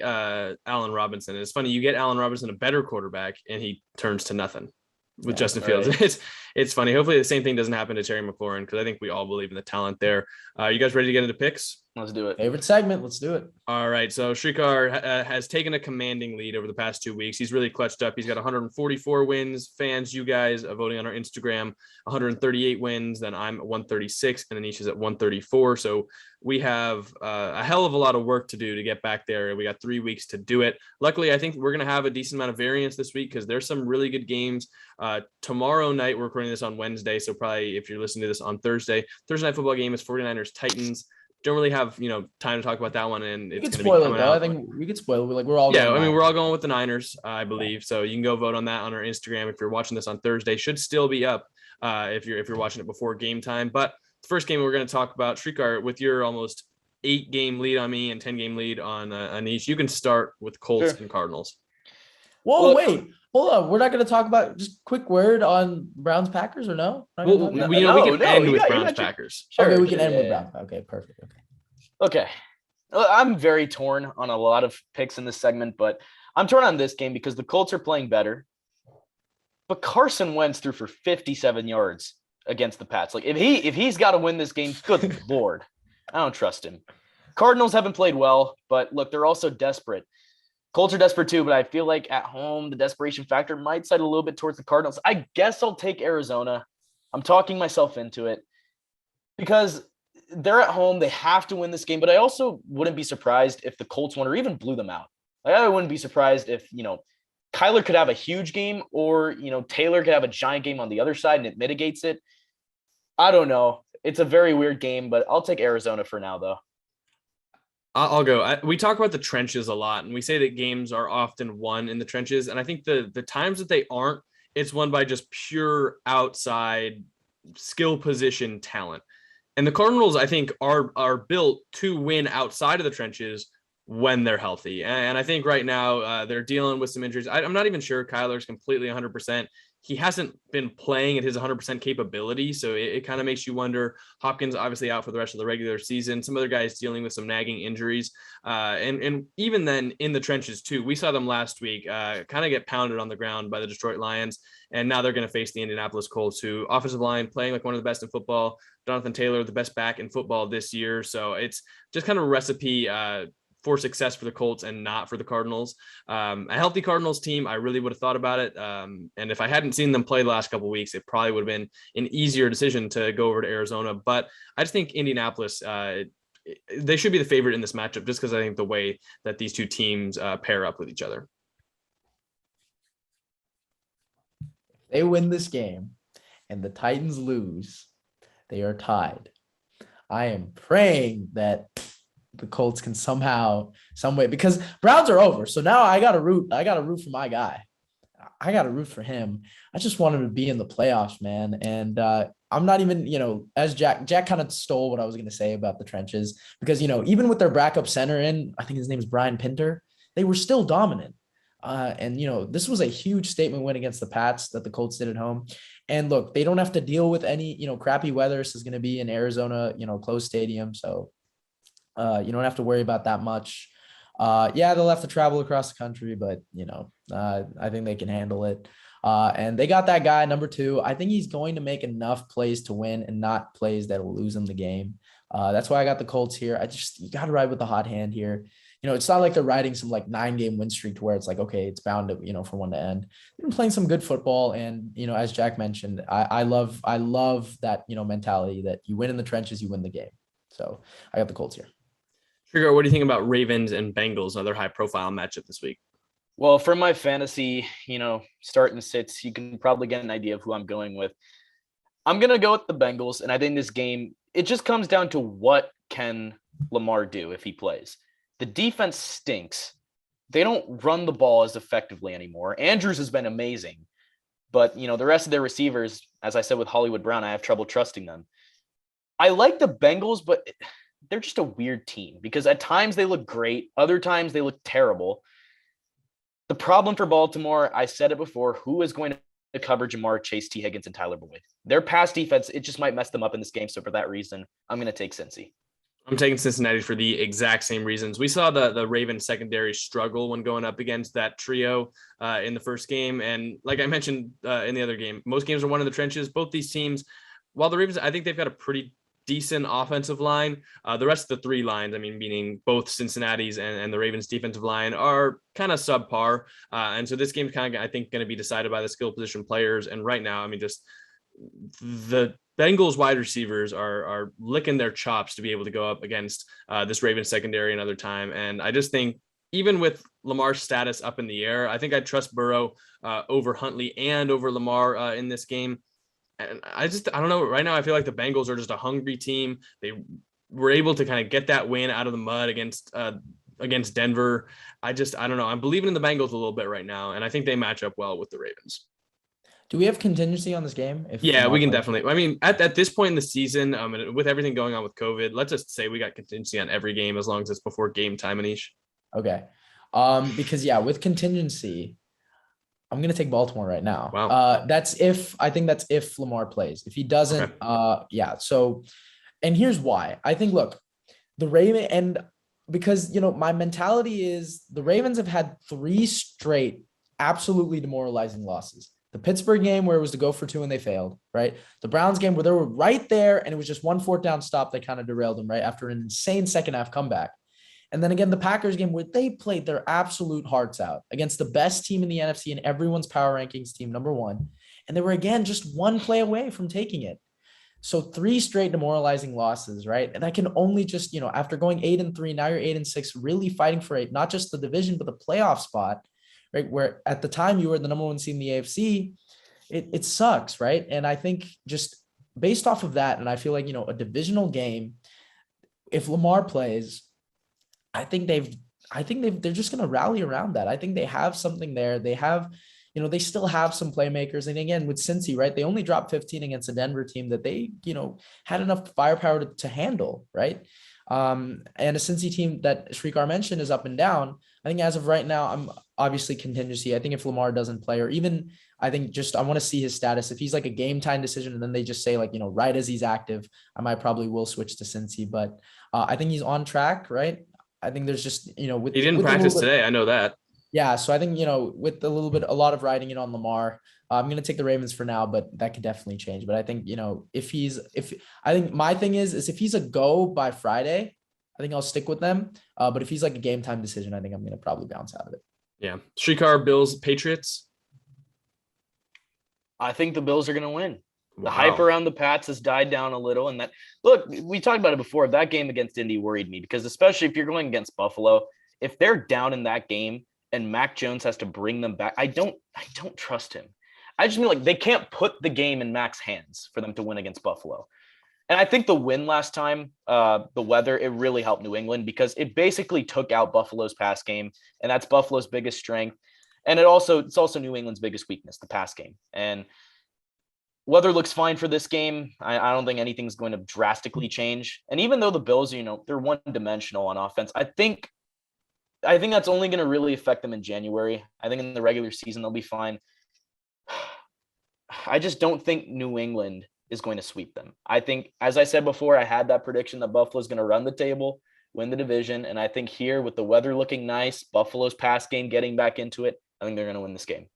Allen Robinson. It's funny, you get Allen Robinson a better quarterback, and he turns to nothing with Justin Fields. It's funny. Hopefully the same thing doesn't happen to Terry McLaurin because I think we all believe in the talent there. You guys ready to get into picks? Let's do it. Favorite segment. Let's do it. All right. So Srikar has taken a commanding lead over the past 2 weeks. He's really clutched up. He's got 144 wins. Fans, you guys voting on our Instagram, 138 wins. Then I'm at 136 and Anish is at 134. So we have a hell of a lot of work to do to get back there. We got 3 weeks to do it. Luckily, I think we're going to have a decent amount of variance this week because there's some really good games. Tomorrow night, we're recording this on Wednesday. So probably if you're listening to this on Thursday night football game is 49ers Titans. Don't really have time to talk about that one, and it's going to be coming out. I think we could spoil it. Like we're all we're all going with the Niners, I believe. So you can go vote on that on our Instagram. If you're watching this on Thursday, should still be up if you're watching it before game time. But the first game we're going to talk about, Srikar, with your almost 8-game lead on me and 10-game lead on Anish, you can start with Colts and Cardinals. Whoa, wait. Hold on. We're not going to talk about just quick word on Browns Packers or no? We can end with Browns Packers. Sure. Okay, we can end with Browns. Okay, perfect. Okay. I'm very torn on a lot of picks in this segment, but I'm torn on this game because the Colts are playing better. But Carson Wentz threw for 57 yards against the Pats. Like if he's got to win this game, good Lord. I don't trust him. Cardinals haven't played well, but look, they're also desperate. Colts are desperate too, but I feel like at home, the desperation factor might side a little bit towards the Cardinals. I guess I'll take Arizona. I'm talking myself into it because they're at home. They have to win this game, but I also wouldn't be surprised if the Colts won or even blew them out. Like, I wouldn't be surprised if, Kyler could have a huge game or, Taylor could have a giant game on the other side and it mitigates it. I don't know. It's a very weird game, but I'll take Arizona for now, though. I'll go. We talk about the trenches a lot, and we say that games are often won in the trenches. And I think the times that they aren't, it's won by just pure outside skill position talent. And the Cardinals, I think, are built to win outside of the trenches when they're healthy. And I think right now they're dealing with some injuries. I'm not even sure Kyler's completely 100%. He hasn't been playing at his 100% capability. So it kind of makes you wonder. Hopkins obviously out for the rest of the regular season. Some other guys dealing with some nagging injuries. And even then in the trenches too, we saw them last week kind of get pounded on the ground by the Detroit Lions. And now they're going to face the Indianapolis Colts, who offensive line playing like one of the best in football. Jonathan Taylor, the best back in football this year. So it's just kind of a recipe for success for the Colts and not for the Cardinals. A healthy Cardinals team, I really would have thought about it. And if I hadn't seen them play the last couple of weeks, it probably would have been an easier decision to go over to Arizona. But I just think Indianapolis, they should be the favorite in this matchup just because I think the way that these two teams pair up with each other. They win this game and the Titans lose, they are tied. I am praying that the Colts can somehow, some way, because Browns are over. So now I got to root for my guy. I got to root for him. I just want him to be in the playoffs, man. And I'm not even, as Jack kind of stole what I was going to say about the trenches because, even with their backup center in, I think his name is Brian Pinter, they were still dominant. And this was a huge statement win against the Pats that the Colts did at home. And look, they don't have to deal with any, crappy weather. This is going to be in Arizona, closed stadium. So you don't have to worry about that much. They'll have to travel across the country, but I think they can handle it. And they got that guy, number 2. I think he's going to make enough plays to win and not plays that will lose him the game. That's why I got the Colts here. You got to ride with the hot hand here. It's not like they're riding some 9-game win streak to where it's like, okay, it's bound to, for one to end. They've been playing some good football. And, as Jack mentioned, I love that, mentality that you win in the trenches, you win the game. So I got the Colts here. Srikar, what do you think about Ravens and Bengals, another high-profile matchup this week? Well, for my fantasy, start and sits, you can probably get an idea of who I'm going with. I'm going to go with the Bengals, and I think this game, it just comes down to what can Lamar do if he plays? The defense stinks. They don't run the ball as effectively anymore. Andrews has been amazing, but the rest of their receivers, as I said with Hollywood Brown, I have trouble trusting them. I like the Bengals, but they're just a weird team because at times they look great. Other times they look terrible. The problem for Baltimore, I said it before, who is going to cover Jamar Chase, T. Higgins, and Tyler Boyd? Their pass defense, it just might mess them up in this game. So for that reason, I'm going to take Cincy. I'm taking Cincinnati for the exact same reasons. We saw the Ravens secondary struggle when going up against that trio in the first game. And like I mentioned in the other game, most games are won in the trenches. Both these teams, while the Ravens, I think they've got a pretty decent offensive line. The rest of the three lines, meaning both Cincinnati's and the Ravens defensive line, are kind of subpar. And so this game's kind of, I think, going to be decided by the skill position players. And right now, just the Bengals wide receivers are licking their chops to be able to go up against this Ravens secondary another time. And I just think even with Lamar's status up in the air, I think I'd trust Burrow over Huntley and over Lamar in this game. And I don't know. Right now, I feel like the Bengals are just a hungry team. They were able to kind of get that win out of the mud against Denver. I don't know. I'm believing in the Bengals a little bit right now, and I think they match up well with the Ravens. Do we have contingency on this game? Yeah, we can definitely. At this point in the season, with everything going on with COVID, let's just say we got contingency on every game as long as it's before game time, Anish. Okay. Because with contingency, I'm going to take Baltimore right now. Wow. That's if Lamar plays. If he doesn't, okay. So, and here's why. I think, look, the Ravens, and because, my mentality is the Ravens have had 3 straight absolutely demoralizing losses. The Pittsburgh game where it was to go for 2 and they failed, right? The Browns game where they were right there and it was just 1 4th down stop that kind of derailed them, right? After an insane second half comeback. And then again, the Packers game where they played their absolute hearts out against the best team in the NFC and everyone's power rankings team, number 1. And they were, again, just 1 play away from taking it. So 3 straight demoralizing losses, right? And I can only just, after going 8-3, now you're 8-6, really fighting for not just the division, but the playoff spot, right? Where at the time you were the number 1 seed in the AFC, it sucks, right? And I think just based off of that, and I feel like, a divisional game, if Lamar plays, I think they're just going to rally around that. I think they have something there. They have, they still have some playmakers. And again, with Cincy, right, they only dropped 15 against a Denver team that they, had enough firepower to handle, right? And a Cincy team that Srikar mentioned is up and down. I think as of right now, I'm obviously contingency. I think if Lamar doesn't play, or even I think just I want to see his status. If he's like a game time decision and then they just say right as he's active, I probably will switch to Cincy. But I think he's on track, right? I think there's just, he didn't practice today. I know that. Yeah. So I think, with a lot of riding it on Lamar, I'm going to take the Ravens for now, but that could definitely change. But I think, I think my thing is if he's a go by Friday, I think I'll stick with them. But if he's like a game time decision, I think I'm going to probably bounce out of it. Yeah. Srikar, Bills, Patriots. I think the Bills are going to win. The hype around the Pats has died down a little. And look, we talked about it before. That game against Indy worried me because especially if you're going against Buffalo, if they're down in that game and Mac Jones has to bring them back, I don't trust him. I just mean they can't put the game in Mac's hands for them to win against Buffalo. And I think the win last time, the weather, it really helped New England because it basically took out Buffalo's pass game. And that's Buffalo's biggest strength. And it's also New England's biggest weakness, the pass game. And weather looks fine for this game. I don't think anything's going to drastically change. And even though the Bills, they're one-dimensional on offense, I think that's only going to really affect them in January. I think in the regular season, they'll be fine. I just don't think New England is going to sweep them. I think, as I said before, I had that prediction that Buffalo's going to run the table, win the division. And I think here with the weather looking nice, Buffalo's pass game getting back into it, I think they're going to win this game.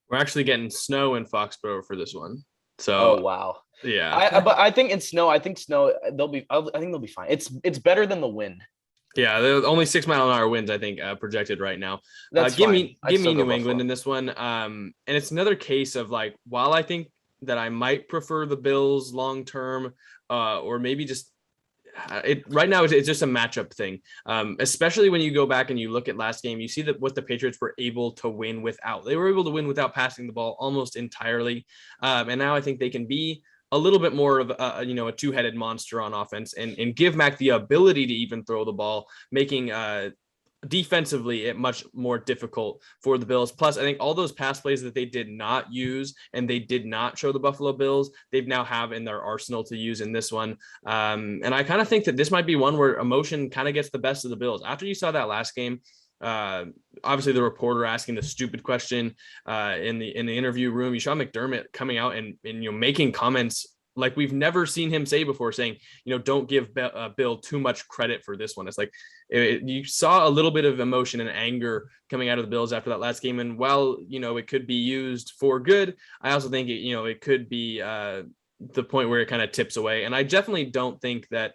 We're actually getting snow in Foxborough for this one. So, oh wow, yeah. But I think in snow, I think they'll be fine. It's better than the wind. Yeah, the only 6 mile an hour winds I think projected right now. Give me New England in this one. And it's another case of while I think that I might prefer the Bills long term, or maybe just right now it's just a matchup thing. Especially when you go back and you look at last game, you see that what the Patriots were able to win without. They were able to win without passing the ball almost entirely. And now I think they can be a little bit more of a two-headed monster on offense and give Mac the ability to even throw the ball, making defensively it much more difficult for the Bills. Plus, I think all those pass plays that they did not use and they did not show the Buffalo Bills, they've now have in their arsenal to use in this one. And I kind of think that this might be one where emotion kind of gets the best of the Bills. After you saw that last game, obviously the reporter asking the stupid question in the interview room, you saw McDermott coming out and making comments like we've never seen him say before, saying, don't give Bill too much credit for this one. It's like you saw a little bit of emotion and anger coming out of the Bills after that last game. And while, it could be used for good, I also think it could be the point where it kind of tips away. And I definitely don't think that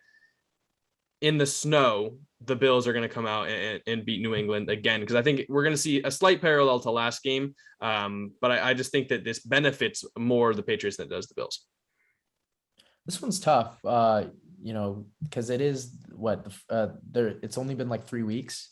in the snow, the Bills are going to come out and beat New England again, because I think we're going to see a slight parallel to last game. But I just think that this benefits more the Patriots than it does the Bills. This one's tough, because it is it's only been like 3 weeks,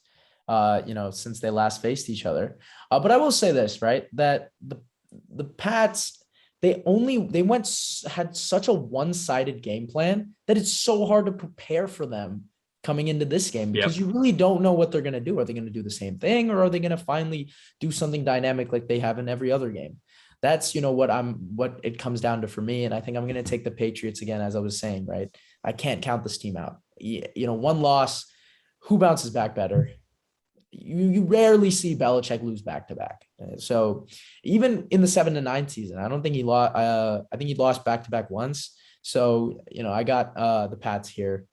since they last faced each other. But I will say this, right, that the Pats, had such a one-sided game plan that it's so hard to prepare for them coming into this game, because you really don't know what they're going to do. Are they going to do the same thing, or are they going to finally do something dynamic like they have in every other game? That's, what it comes down to for me. And I think I'm going to take the Patriots again, as I was saying, right? I can't count this team out. One loss, who bounces back better? You rarely see Belichick lose back-to-back. So even in the 7-9 season, I don't think he lost. I think he lost back-to-back once. So, I got the Pats here.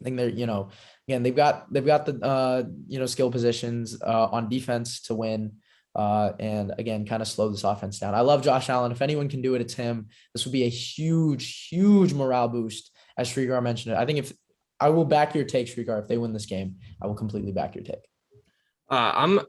I think they're, again, they've got the, skill positions on defense to win. And again, kind of slow this offense down. I love Josh Allen. If anyone can do it, it's him. This would be a huge, huge morale boost, as Srikar mentioned it. I think if I will back your take, Srikar, if they win this game, I will completely back your take. I'm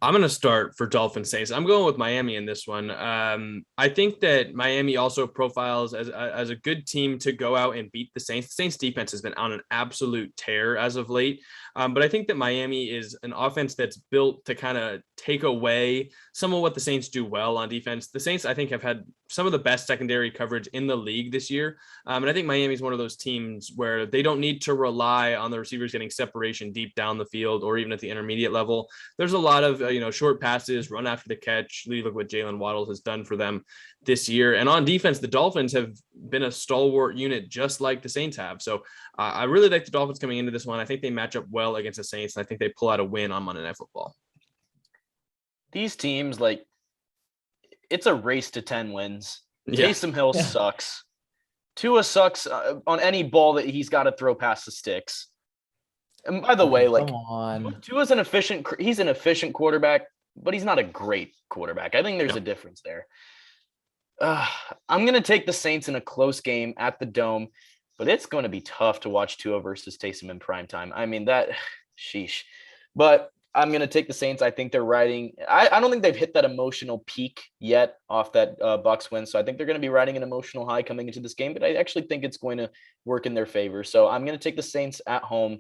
going to start for Dolphins Saints. I'm going with Miami in this one. I think that Miami also profiles as a good team to go out and beat the Saints. The Saints defense has been on an absolute tear as of late. But I think that Miami is an offense that's built to kind of take away some of what the Saints do well on defense. The Saints, I think, have had some of the best secondary coverage in the league this year. And I think Miami is one of those teams where they don't need to rely on the receivers getting separation deep down the field or even at the intermediate level. There's a lot of, short passes, run after the catch. Look what Jalen Waddle has done for them this year. And on defense, the Dolphins have been a stalwart unit just like the Saints have. So I really like the Dolphins coming into this one. I think they match up well against the Saints, and I think they pull out a win on Monday Night Football. These teams, it's a race to 10 wins. Taysom Hill sucks. Tua sucks on any ball that he's got to throw past the sticks. And by the way, Tua's he's an efficient quarterback, but he's not a great quarterback. I think there's a difference there. I'm going to take the Saints in a close game at the Dome, but it's going to be tough to watch Tua versus Taysom in primetime. I mean, sheesh. But I'm going to take the Saints. I think they're riding. I don't think they've hit that emotional peak yet off that Bucs win. So I think they're going to be riding an emotional high coming into this game, but I actually think it's going to work in their favor. So I'm going to take the Saints at home.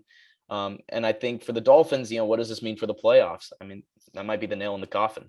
And I think for the Dolphins, what does this mean for the playoffs? I mean, that might be the nail in the coffin.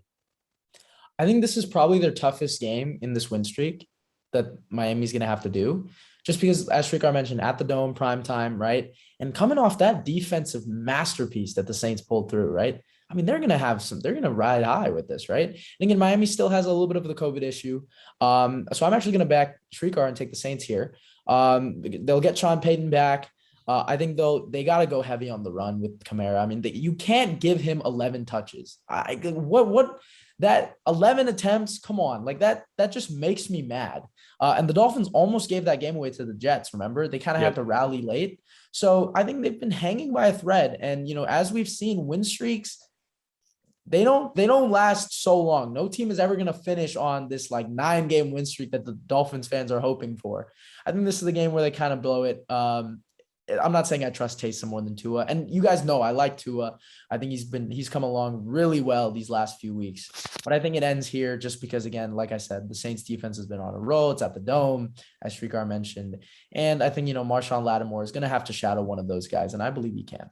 I think this is probably their toughest game in this win streak that Miami's going to have to do, just because, as Srikar mentioned, at the Dome, prime time, right? And coming off that defensive masterpiece that the Saints pulled through, right? I mean, they're going to ride high with this, right? And again, Miami still has a little bit of the COVID issue. So I'm actually going to back Srikar and take the Saints here. They'll get Sean Payton back. I think they got to go heavy on the run with Kamara. I mean, you can't give him 11 touches. What that 11 attempts, come on, that just makes me mad. And the Dolphins almost gave that game away to the Jets. Remember, they kind of had to rally late. So I think they've been hanging by a thread. And, as we've seen, win streaks, they don't last so long. No team is ever going to finish on this 9-game win streak that the Dolphins fans are hoping for. I think this is the game where they kind of blow it. I'm not saying I trust Taysom more than Tua, and you guys know I like Tua. I think he's come along really well these last few weeks, but I think it ends here just because, again, like I said, the Saints defense has been on a roll. It's at the Dome, as Srikar mentioned, and I think Marshawn Lattimore is going to have to shadow one of those guys, and I believe he can.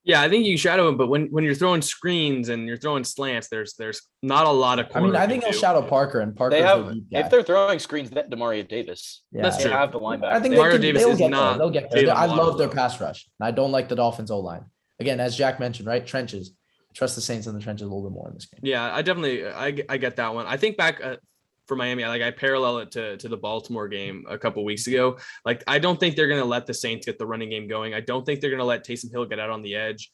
Yeah, I think you shadow him, but when you're throwing screens and you're throwing slants, there's not a lot of. I mean, I think he'll shadow Parker, and Parker's have, the deep guy. if they're throwing screens, that Demario Davis. Yeah, that's they true. have the linebacker. I think Demario Davis is not. They'll get there. I love their pass rush. And I don't like the Dolphins O-line. Again, as Jack mentioned, right? Trenches. I trust the Saints in the trenches a little bit more in this game. Yeah, I definitely I get that one. I think back for Miami, I parallel it to the Baltimore game a couple weeks ago. Like, I don't think they're going to let the Saints get the running game going. I don't think they're going to let Taysom Hill get out on the edge.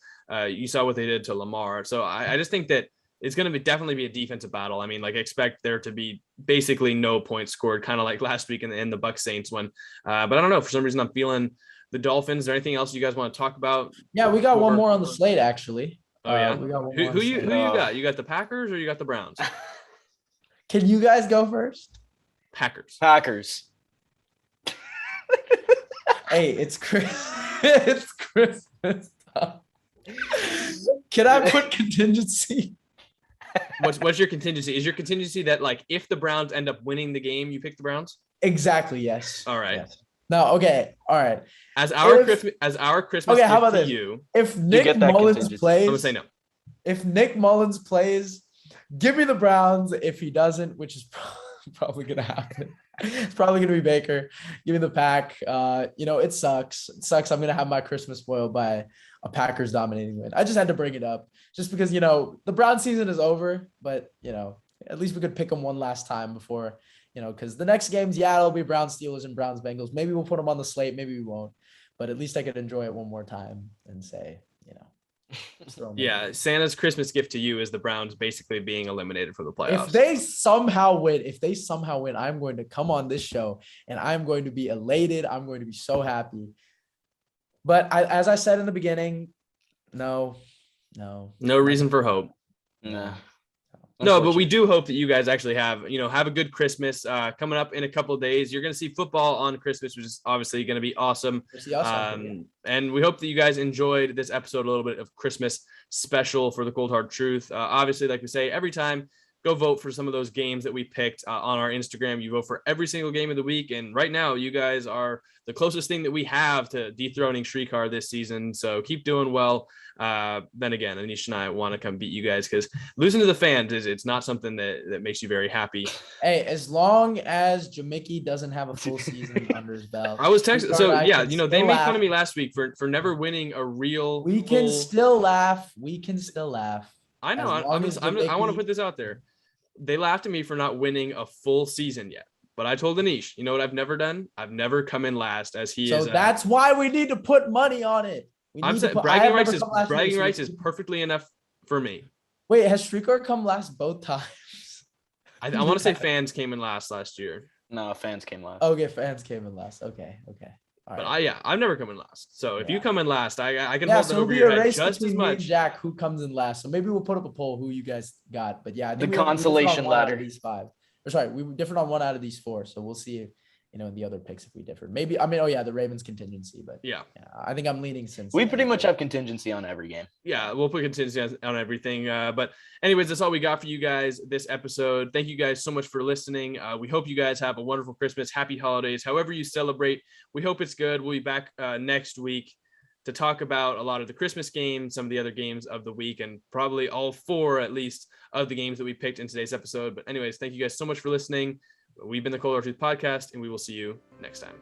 You saw what they did to Lamar. So I just think that it's going to definitely be a defensive battle. I mean, like, expect there to be basically no points scored, kind of like last week in the Bucs Saints one. But I don't know. For some reason, I'm feeling the Dolphins. Is there anything else you guys want to talk about? Yeah, we got one more on the slate, actually. Oh, yeah. We got one who you got? You got the Packers or you got the Browns? Can you guys go first? Packers. Hey, it's it's Christmas. Can I put contingency? What's your contingency? Is your contingency that, like, if the Browns end up winning the game, you pick the Browns? Exactly. Yes. All right. Yes. No. Okay. All right. As our Christmas. Okay. How about this? If Nick Mullins plays, I'm gonna say no. If Nick Mullins plays, give me the Browns. If he doesn't, which is probably gonna happen, it's probably gonna be Baker. Give me the Pack. It sucks. It sucks. I'm gonna have my Christmas spoiled by a Packers dominating win. I just had to bring it up just because, the Brown season is over, but at least we could pick them one last time before, because the next games, it'll be Browns Steelers and Browns Bengals. Maybe we'll put them on the slate, maybe we won't, but at least I could enjoy it one more time and say, Yeah, Santa's Christmas gift to you is the Browns basically being eliminated from the playoffs. If they somehow win, I'm going to come on this show and I'm going to be elated. I'm going to be so happy. But as I said in the beginning, no reason for hope. No, but we do hope that you guys actually have a good Christmas coming up in a couple of days. You're going to see football on Christmas, which is obviously going to be awesome. And we hope that you guys enjoyed this episode, a little bit of Christmas special for the Cold Hard Truth. Obviously, like we say every time, go vote for some of those games that we picked on our Instagram. You vote for every single game of the week. And right now, you guys are the closest thing that we have to dethroning Srikar this season. So keep doing well. Then again, Anish and I want to come beat you guys because losing to the fans it's not something that makes you very happy. Hey, as long as Jamicki doesn't have a full season under his belt. I was texting. So yeah, they made fun of me last week for never winning a real. We can still laugh. I know. I want to put this out there. They laughed at me for not winning a full season yet. But I told Anish, you know what I've never done? I've never come in last as he is. So that's why we need to put money on it. Bragging rights is perfectly enough for me. Wait, has Srikar come last both times? I want to say fans came in last year. No, fans came last. Okay, fans came in last. Okay. All right. But I've never come in last. So if you come in last, I can hold that over your head just as much. Jack, who comes in last? So maybe we'll put up a poll who you guys got. But yeah, I think the consolation ladder. These 5. Or sorry, we were different on 1 out of these 4. So we'll see if, in the other picks if we differ. Maybe the Ravens contingency, but yeah, I think I'm leaning since we pretty much have contingency on every game. Yeah, we'll put contingency on everything. But anyways, that's all we got for you guys this episode. Thank you guys so much for listening. We hope you guys have a wonderful Christmas, happy holidays, however you celebrate. We hope it's good. We'll be back next week to talk about a lot of the Christmas games, some of the other games of the week, and probably all 4 at least of the games that we picked in today's episode. But anyways, thank you guys so much for listening. We've been the Cold Hard Truth Podcast, and we will see you next time.